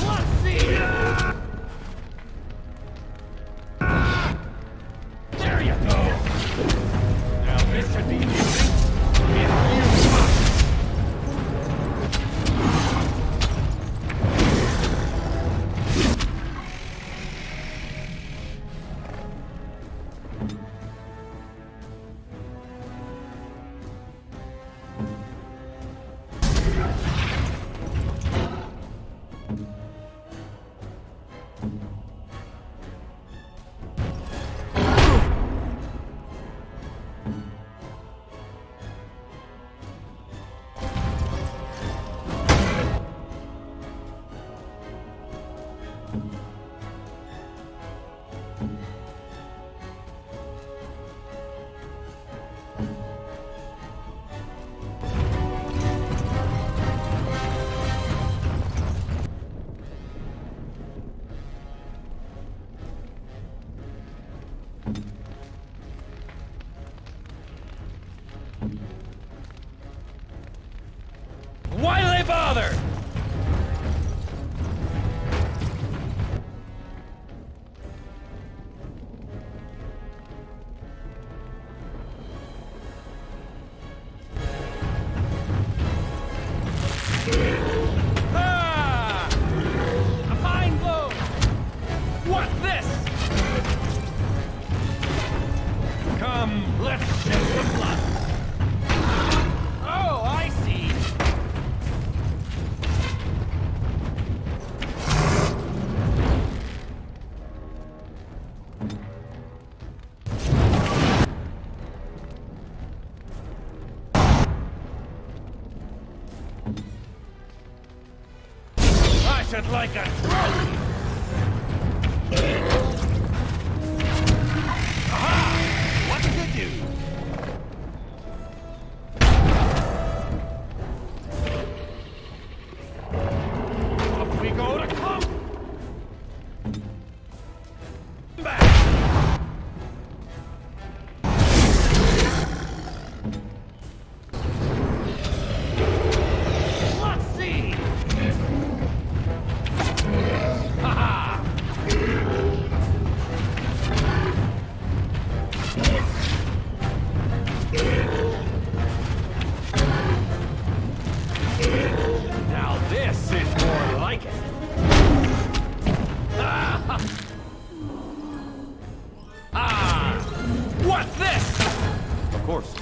Let's see! There you go! Now this should be easy. If you must. Why do they bother? Ah! A fine blow! What's this? Come, let's shed some blood. Oh, I see. I should like a trophy. Aha! What does it do? Off we go to come back. Let's see. Ha Now this is more like it. Ah! Ah! What's this? Of course.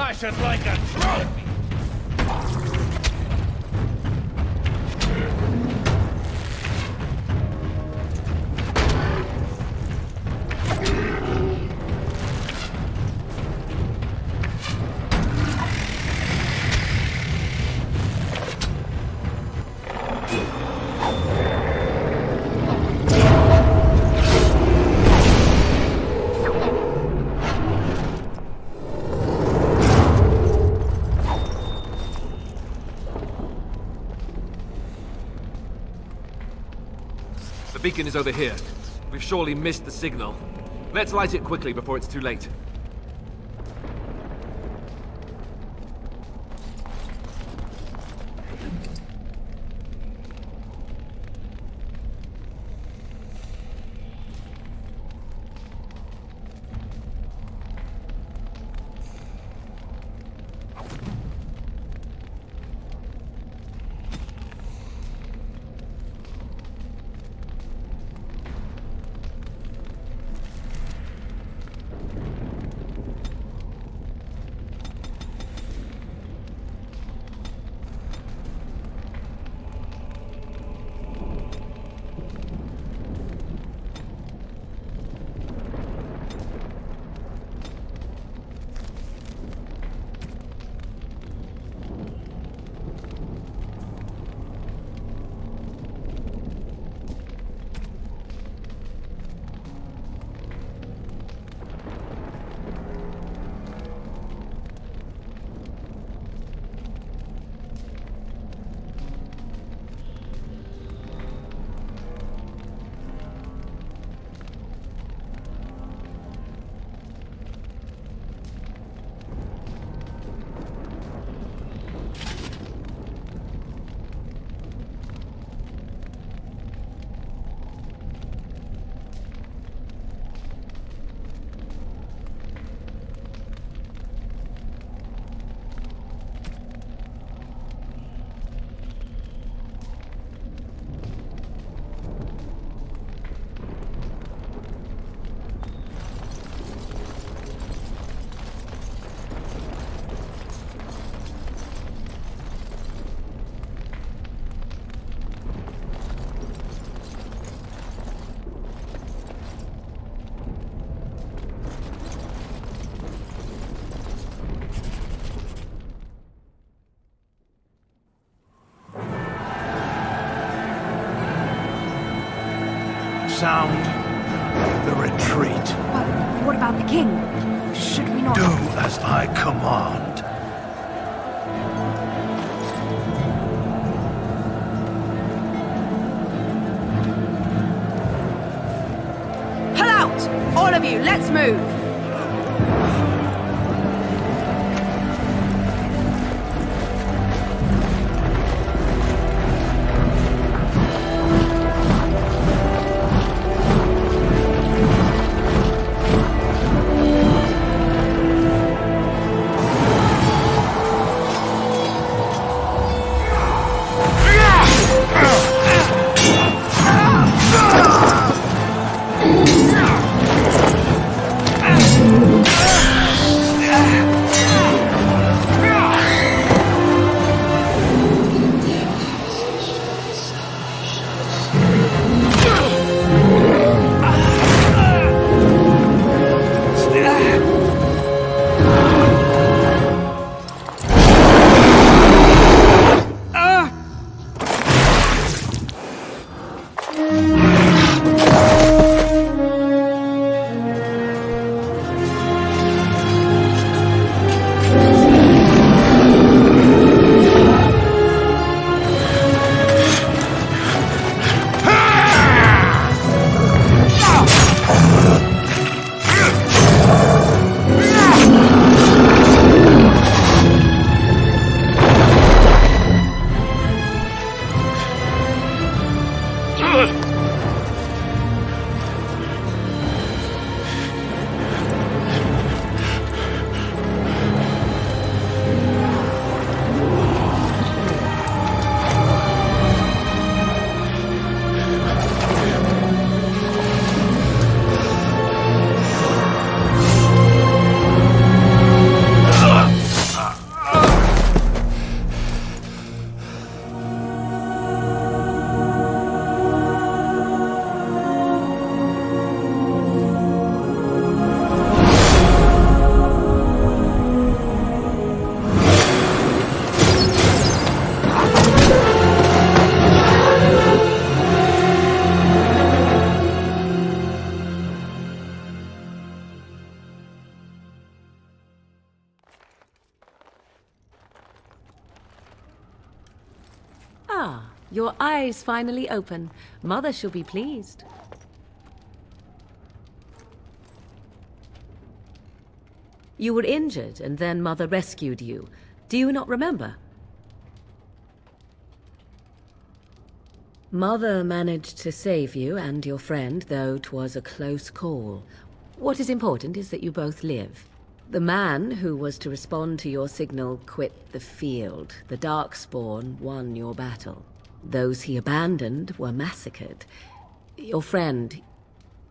I should like a trophy! The beacon is over here. We've surely missed the signal. Let's light it quickly before it's too late. Sound the retreat. But what about the king? Should we not... Do as I command. Pull out! All of you, let's move! your eyes finally open. Mother shall be pleased. You were injured, and then Mother rescued you. Do you not remember? Mother managed to save you and your friend, though 'twas a close call. What is important is that you both live. The man who was to respond to your signal quit the field. The Darkspawn won your battle. Those he abandoned were massacred. Your friend,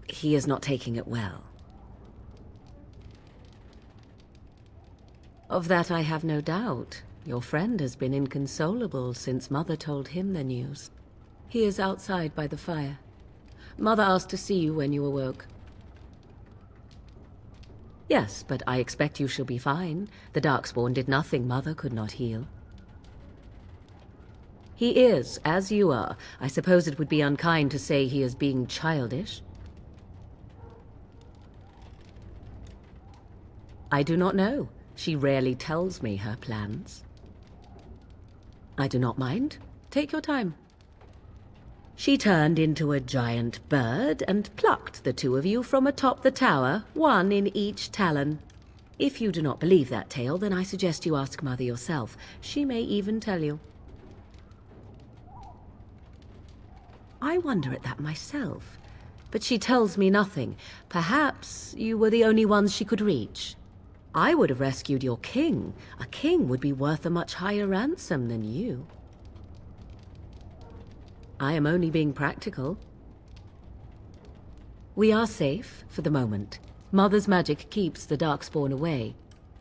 he is not taking it well. Of that I have no doubt. Your friend has been inconsolable since Mother told him the news. He is outside by the fire. Mother asked to see you when you awoke. Yes, but I expect you shall be fine. The Darkspawn did nothing Mother could not heal. He is, as you are. I suppose it would be unkind to say he is being childish. I do not know. She rarely tells me her plans. I do not mind. Take your time. She turned into a giant bird and plucked the two of you from atop the tower, one in each talon. If you do not believe that tale, then I suggest you ask Mother yourself. She may even tell you. I wonder at that myself, but she tells me nothing. Perhaps you were the only ones she could reach. I would have rescued your king. A king would be worth a much higher ransom than you. I am only being practical. We are safe, for the moment. Mother's magic keeps the Darkspawn away.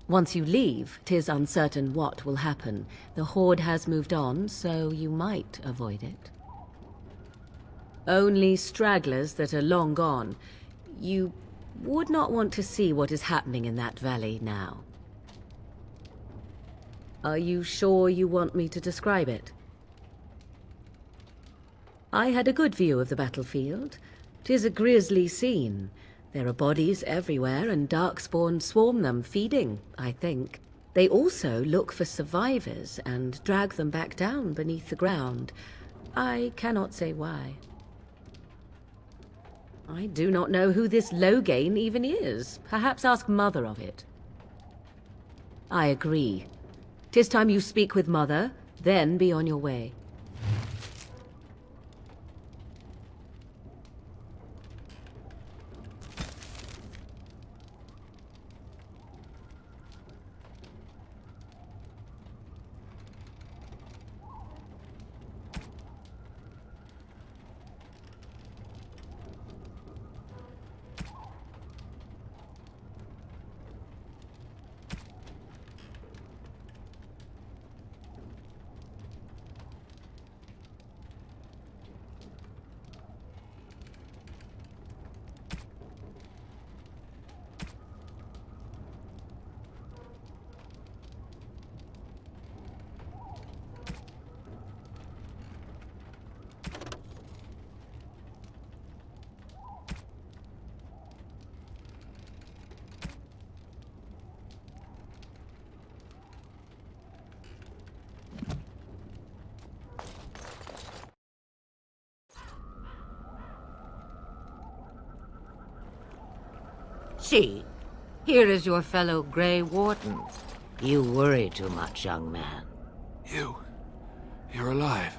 Once you leave, 'tis uncertain what will happen. The Horde has moved on, so you might avoid it. Only stragglers that are long gone. You would not want to see what is happening in that valley now. Are you sure you want me to describe it? I had a good view of the battlefield. 'Tis a grisly scene. There are bodies everywhere, and Darkspawn swarm them, feeding, I think. They also look for survivors and drag them back down beneath the ground. I cannot say why. I do not know who this Loghain even is. Perhaps ask Mother of it. I agree. 'Tis time you speak with Mother, then be on your way. See, here is your fellow Grey Warden. You worry too much, young man. You're alive.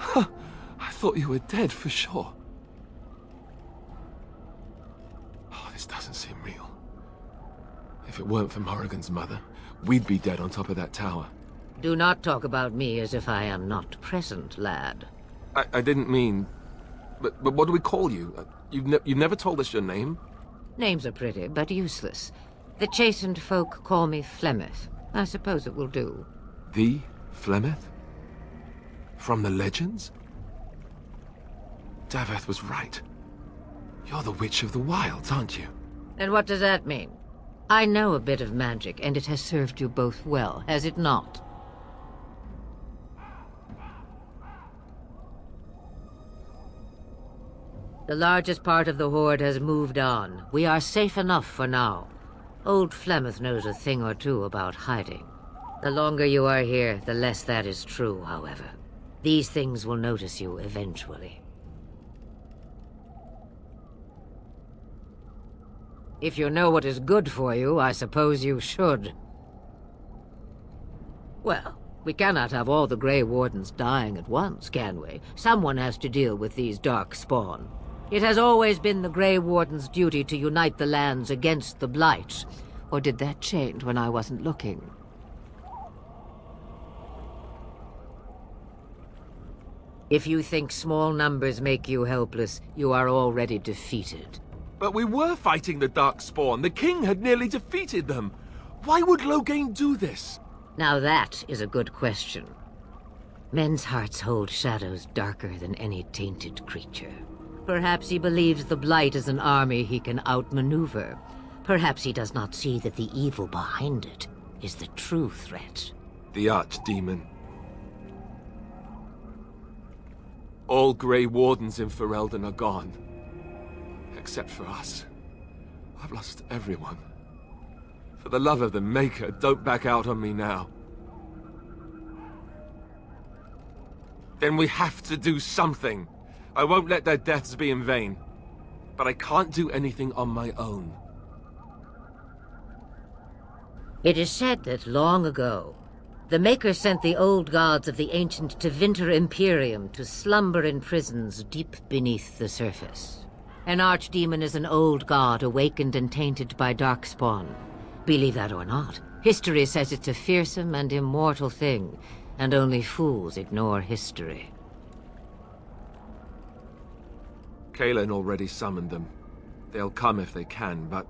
I thought you were dead for sure. Oh, this doesn't seem real. If it weren't for Morrigan's mother, we'd be dead on top of that tower. Do not talk about me as if I am not present, lad. I didn't mean... But what do we call you? You've never told us your name? Names are pretty, but useless. The chastened folk call me Flemeth. I suppose it will do. The Flemeth? From the legends? Daveth was right. You're the Witch of the Wilds, aren't you? And what does that mean? I know a bit of magic, and it has served you both well, has it not? The largest part of the Horde has moved on. We are safe enough for now. Old Flemeth knows a thing or two about hiding. The longer you are here, the less that is true, however. These things will notice you eventually. If you know what is good for you, I suppose you should. Well, we cannot have all the Grey Wardens dying at once, can we? Someone has to deal with these dark spawn. It has always been the Grey Warden's duty to unite the lands against the Blight. Or did that change when I wasn't looking? If you think small numbers make you helpless, you are already defeated. But we were fighting the Darkspawn. The king had nearly defeated them. Why would Loghain do this? Now that is a good question. Men's hearts hold shadows darker than any tainted creature. Perhaps he believes the Blight is an army he can outmaneuver. Perhaps he does not see that the evil behind it is the true threat. The Archdemon. All Grey Wardens in Ferelden are gone. Except for us. I've lost everyone. For the love of the Maker, don't back out on me now. Then we have to do something. I won't let their deaths be in vain. But I can't do anything on my own. It is said that long ago, the Maker sent the old gods of the ancient Tevinter Imperium to slumber in prisons deep beneath the surface. An archdemon is an old god awakened and tainted by Darkspawn. Believe that or not, history says it's a fearsome and immortal thing, and only fools ignore history. Kaelin already summoned them. They'll come if they can, but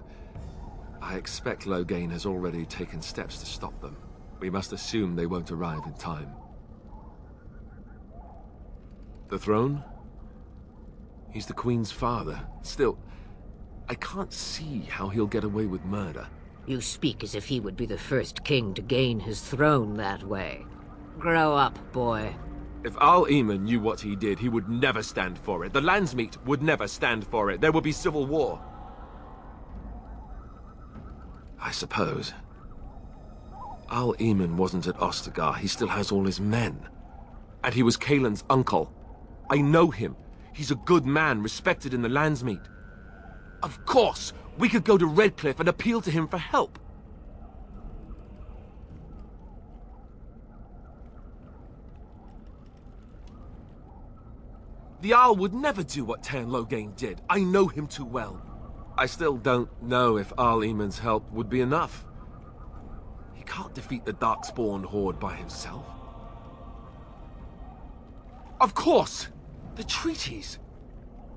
I expect Loghain has already taken steps to stop them. We must assume they won't arrive in time. The throne? He's the Queen's father. Still, I can't see how he'll get away with murder. You speak as if he would be the first king to gain his throne that way. Grow up, boy. If Al-Eamon knew what he did, he would never stand for it. The Landsmeet would never stand for it. There would be civil war. I suppose. Al-Eamon wasn't at Ostagar. He still has all his men. And he was Kaelin's uncle. I know him. He's a good man, respected in the Landsmeet. Of course, we could go to Redcliffe and appeal to him for help. The Jarl would never do what Teyrn Loghain did. I know him too well. I still don't know if Al-Eamon's help would be enough. He can't defeat the Darkspawn horde by himself. Of course! The treaties!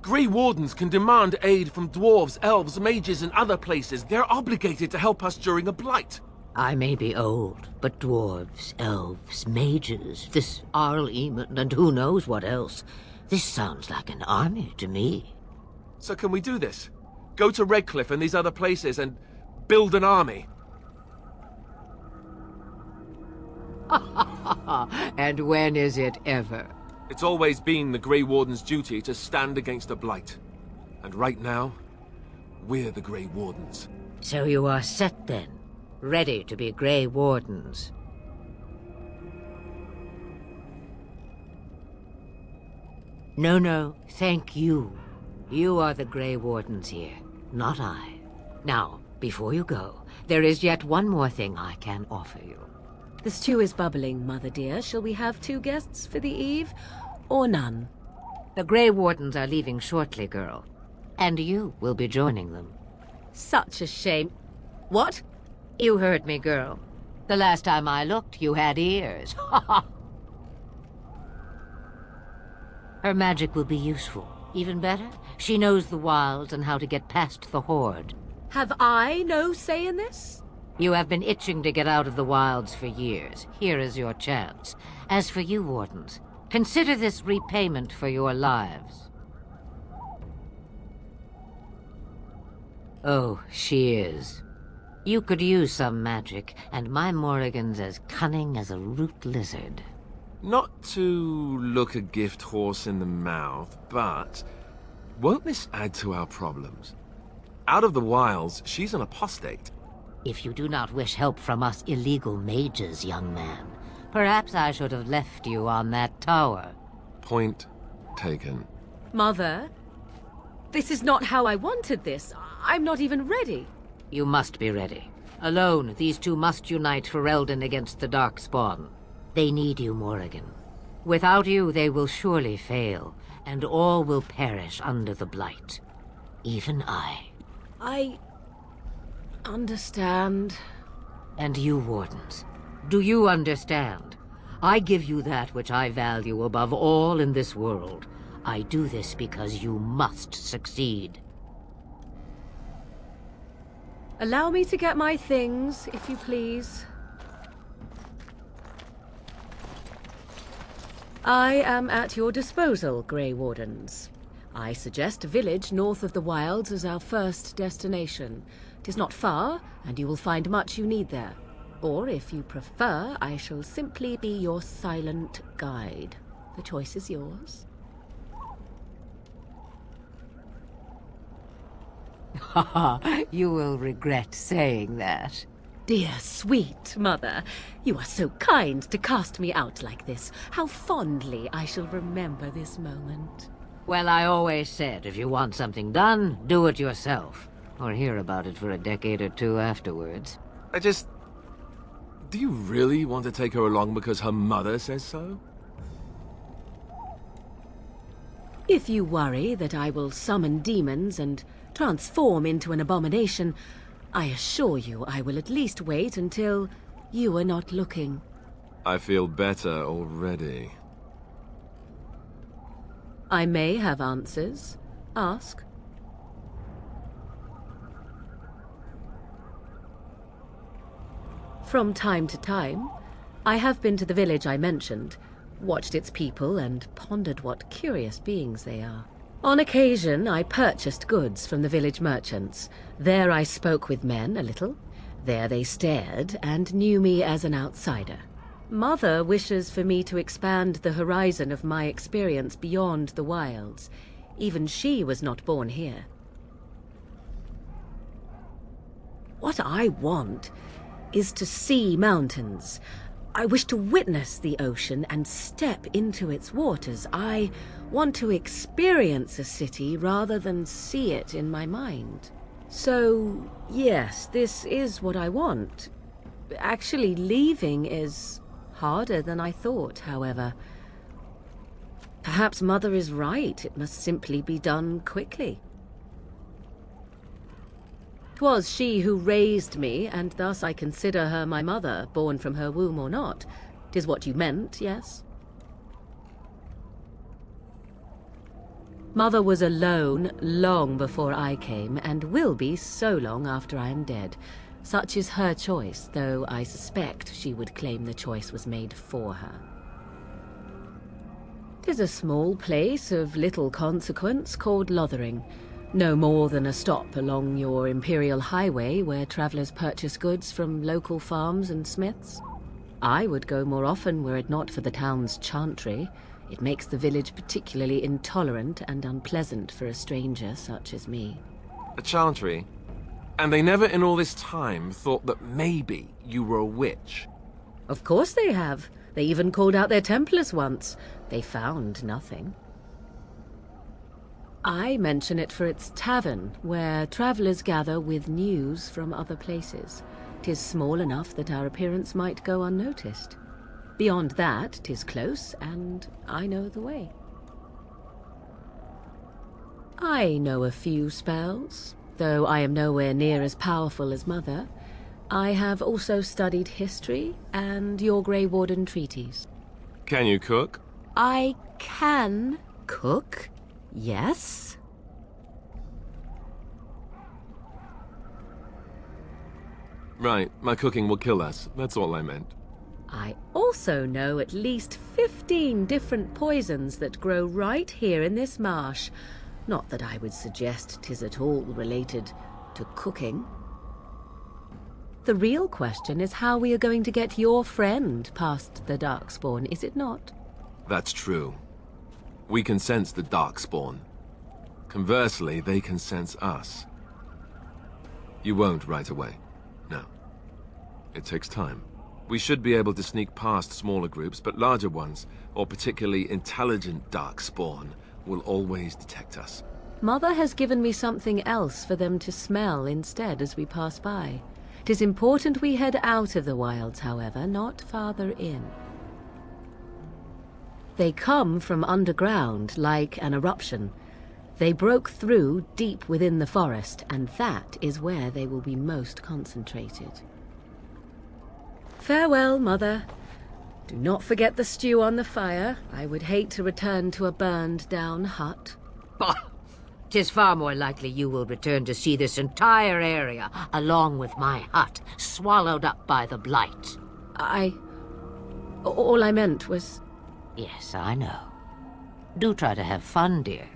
Grey Wardens can demand aid from dwarves, elves, mages, and other places. They're obligated to help us during a blight. I may be old, but dwarves, elves, mages, this Al-Eamon, and who knows what else. This sounds like an army to me. So can we do this? Go to Redcliffe and these other places and build an army? And when is it ever? It's always been the Grey Warden's duty to stand against a blight. And right now, we're the Grey Wardens. So you are set then, ready to be Grey Wardens. No, thank you. You are the Grey Wardens here, not I. Now, before you go, there is yet one more thing I can offer you. The stew is bubbling, Mother dear. Shall we have 2 guests for the eve, or none? The Grey Wardens are leaving shortly, girl. And you will be joining them. Such a shame. What? You heard me, girl. The last time I looked, you had ears. Ha ha! Her magic will be useful. Even better, she knows the wilds and how to get past the Horde. Have I no say in this? You have been itching to get out of the wilds for years. Here is your chance. As for you, Wardens, consider this repayment for your lives. Oh, she is. You could use some magic, and my Morrigan's as cunning as a root lizard. Not to look a gift horse in the mouth, but won't this add to our problems? Out of the wilds, she's an apostate. If you do not wish help from us illegal mages, young man, Perhaps I should have left you on that tower. Point taken. Mother, this is not how I wanted this. I'm not even ready. You must be ready. Alone, these two must unite Ferelden against the Darkspawn. They need you, Morrigan. Without you, they will surely fail, and all will perish under the Blight. Even I. I understand. And you, Wardens, do you understand? I give you that which I value above all in this world. I do this because you must succeed. Allow me to get my things, if you please. I am at your disposal, Grey Wardens. I suggest a village north of the Wilds as our first destination. 'Tis not far, and you will find much you need there. Or, if you prefer, I shall simply be your silent guide. The choice is yours. You will regret saying that. Dear, sweet mother, you are so kind to cast me out like this. How fondly I shall remember this moment. Well, I always said, if you want something done, do it yourself. Or hear about it for a decade or two afterwards. Do you really want to take her along because her mother says so? If you worry that I will summon demons and transform into an abomination, I assure you I will at least wait until you are not looking. I feel better already. I may have answers. Ask. From time to time, I have been to the village I mentioned, watched its people, and pondered what curious beings they are. On occasion, I purchased goods from the village merchants. There I spoke with men a little. There they stared and knew me as an outsider. Mother wishes for me to expand the horizon of my experience beyond the wilds. Even she was not born here. What I want is to see mountains. I wish to witness the ocean and step into its waters. I want to experience a city rather than see it in my mind. So, yes, this is what I want. Actually, leaving is harder than I thought, however. Perhaps Mother is right. It must simply be done quickly. 'Twas she who raised me, and thus I consider her my mother, born from her womb or not. 'Tis what you meant, yes? Mother was alone long before I came, and will be so long after I am dead. Such is her choice, though I suspect she would claim the choice was made for her. 'Tis a small place of little consequence called Lothering. No more than a stop along your Imperial Highway where travelers purchase goods from local farms and smiths. I would go more often were it not for the town's chantry. It makes the village particularly intolerant and unpleasant for a stranger such as me. A chantry? And they never in all this time thought that maybe you were a witch? Of course they have. They even called out their Templars once. They found nothing. I mention it for its tavern, where travellers gather with news from other places. 'Tis small enough that our appearance might go unnoticed. Beyond that, 'tis close, and I know the way. I know a few spells, though I am nowhere near as powerful as Mother. I have also studied history and your Grey Warden treaties. Can you cook? I can cook. Yes? Right, my cooking will kill us. That's all I meant. I also know at least 15 different poisons that grow right here in this marsh. Not that I would suggest 'tis at all related to cooking. The real question is how we are going to get your friend past the Darkspawn, is it not? That's true. We can sense the Darkspawn. Conversely, they can sense us. You won't right away. No. It takes time. We should be able to sneak past smaller groups, but larger ones, or particularly intelligent darkspawn, will always detect us. Mother has given me something else for them to smell instead as we pass by. 'Tis important we head out of the wilds, however, not farther in. They come from underground, like an eruption. They broke through deep within the forest, and that is where they will be most concentrated. Farewell, Mother. Do not forget the stew on the fire. I would hate to return to a burned-down hut. Bah! 'Tis far more likely you will return to see this entire area, along with my hut, swallowed up by the blight. All I meant was... Yes, I know. Do try to have fun, dear.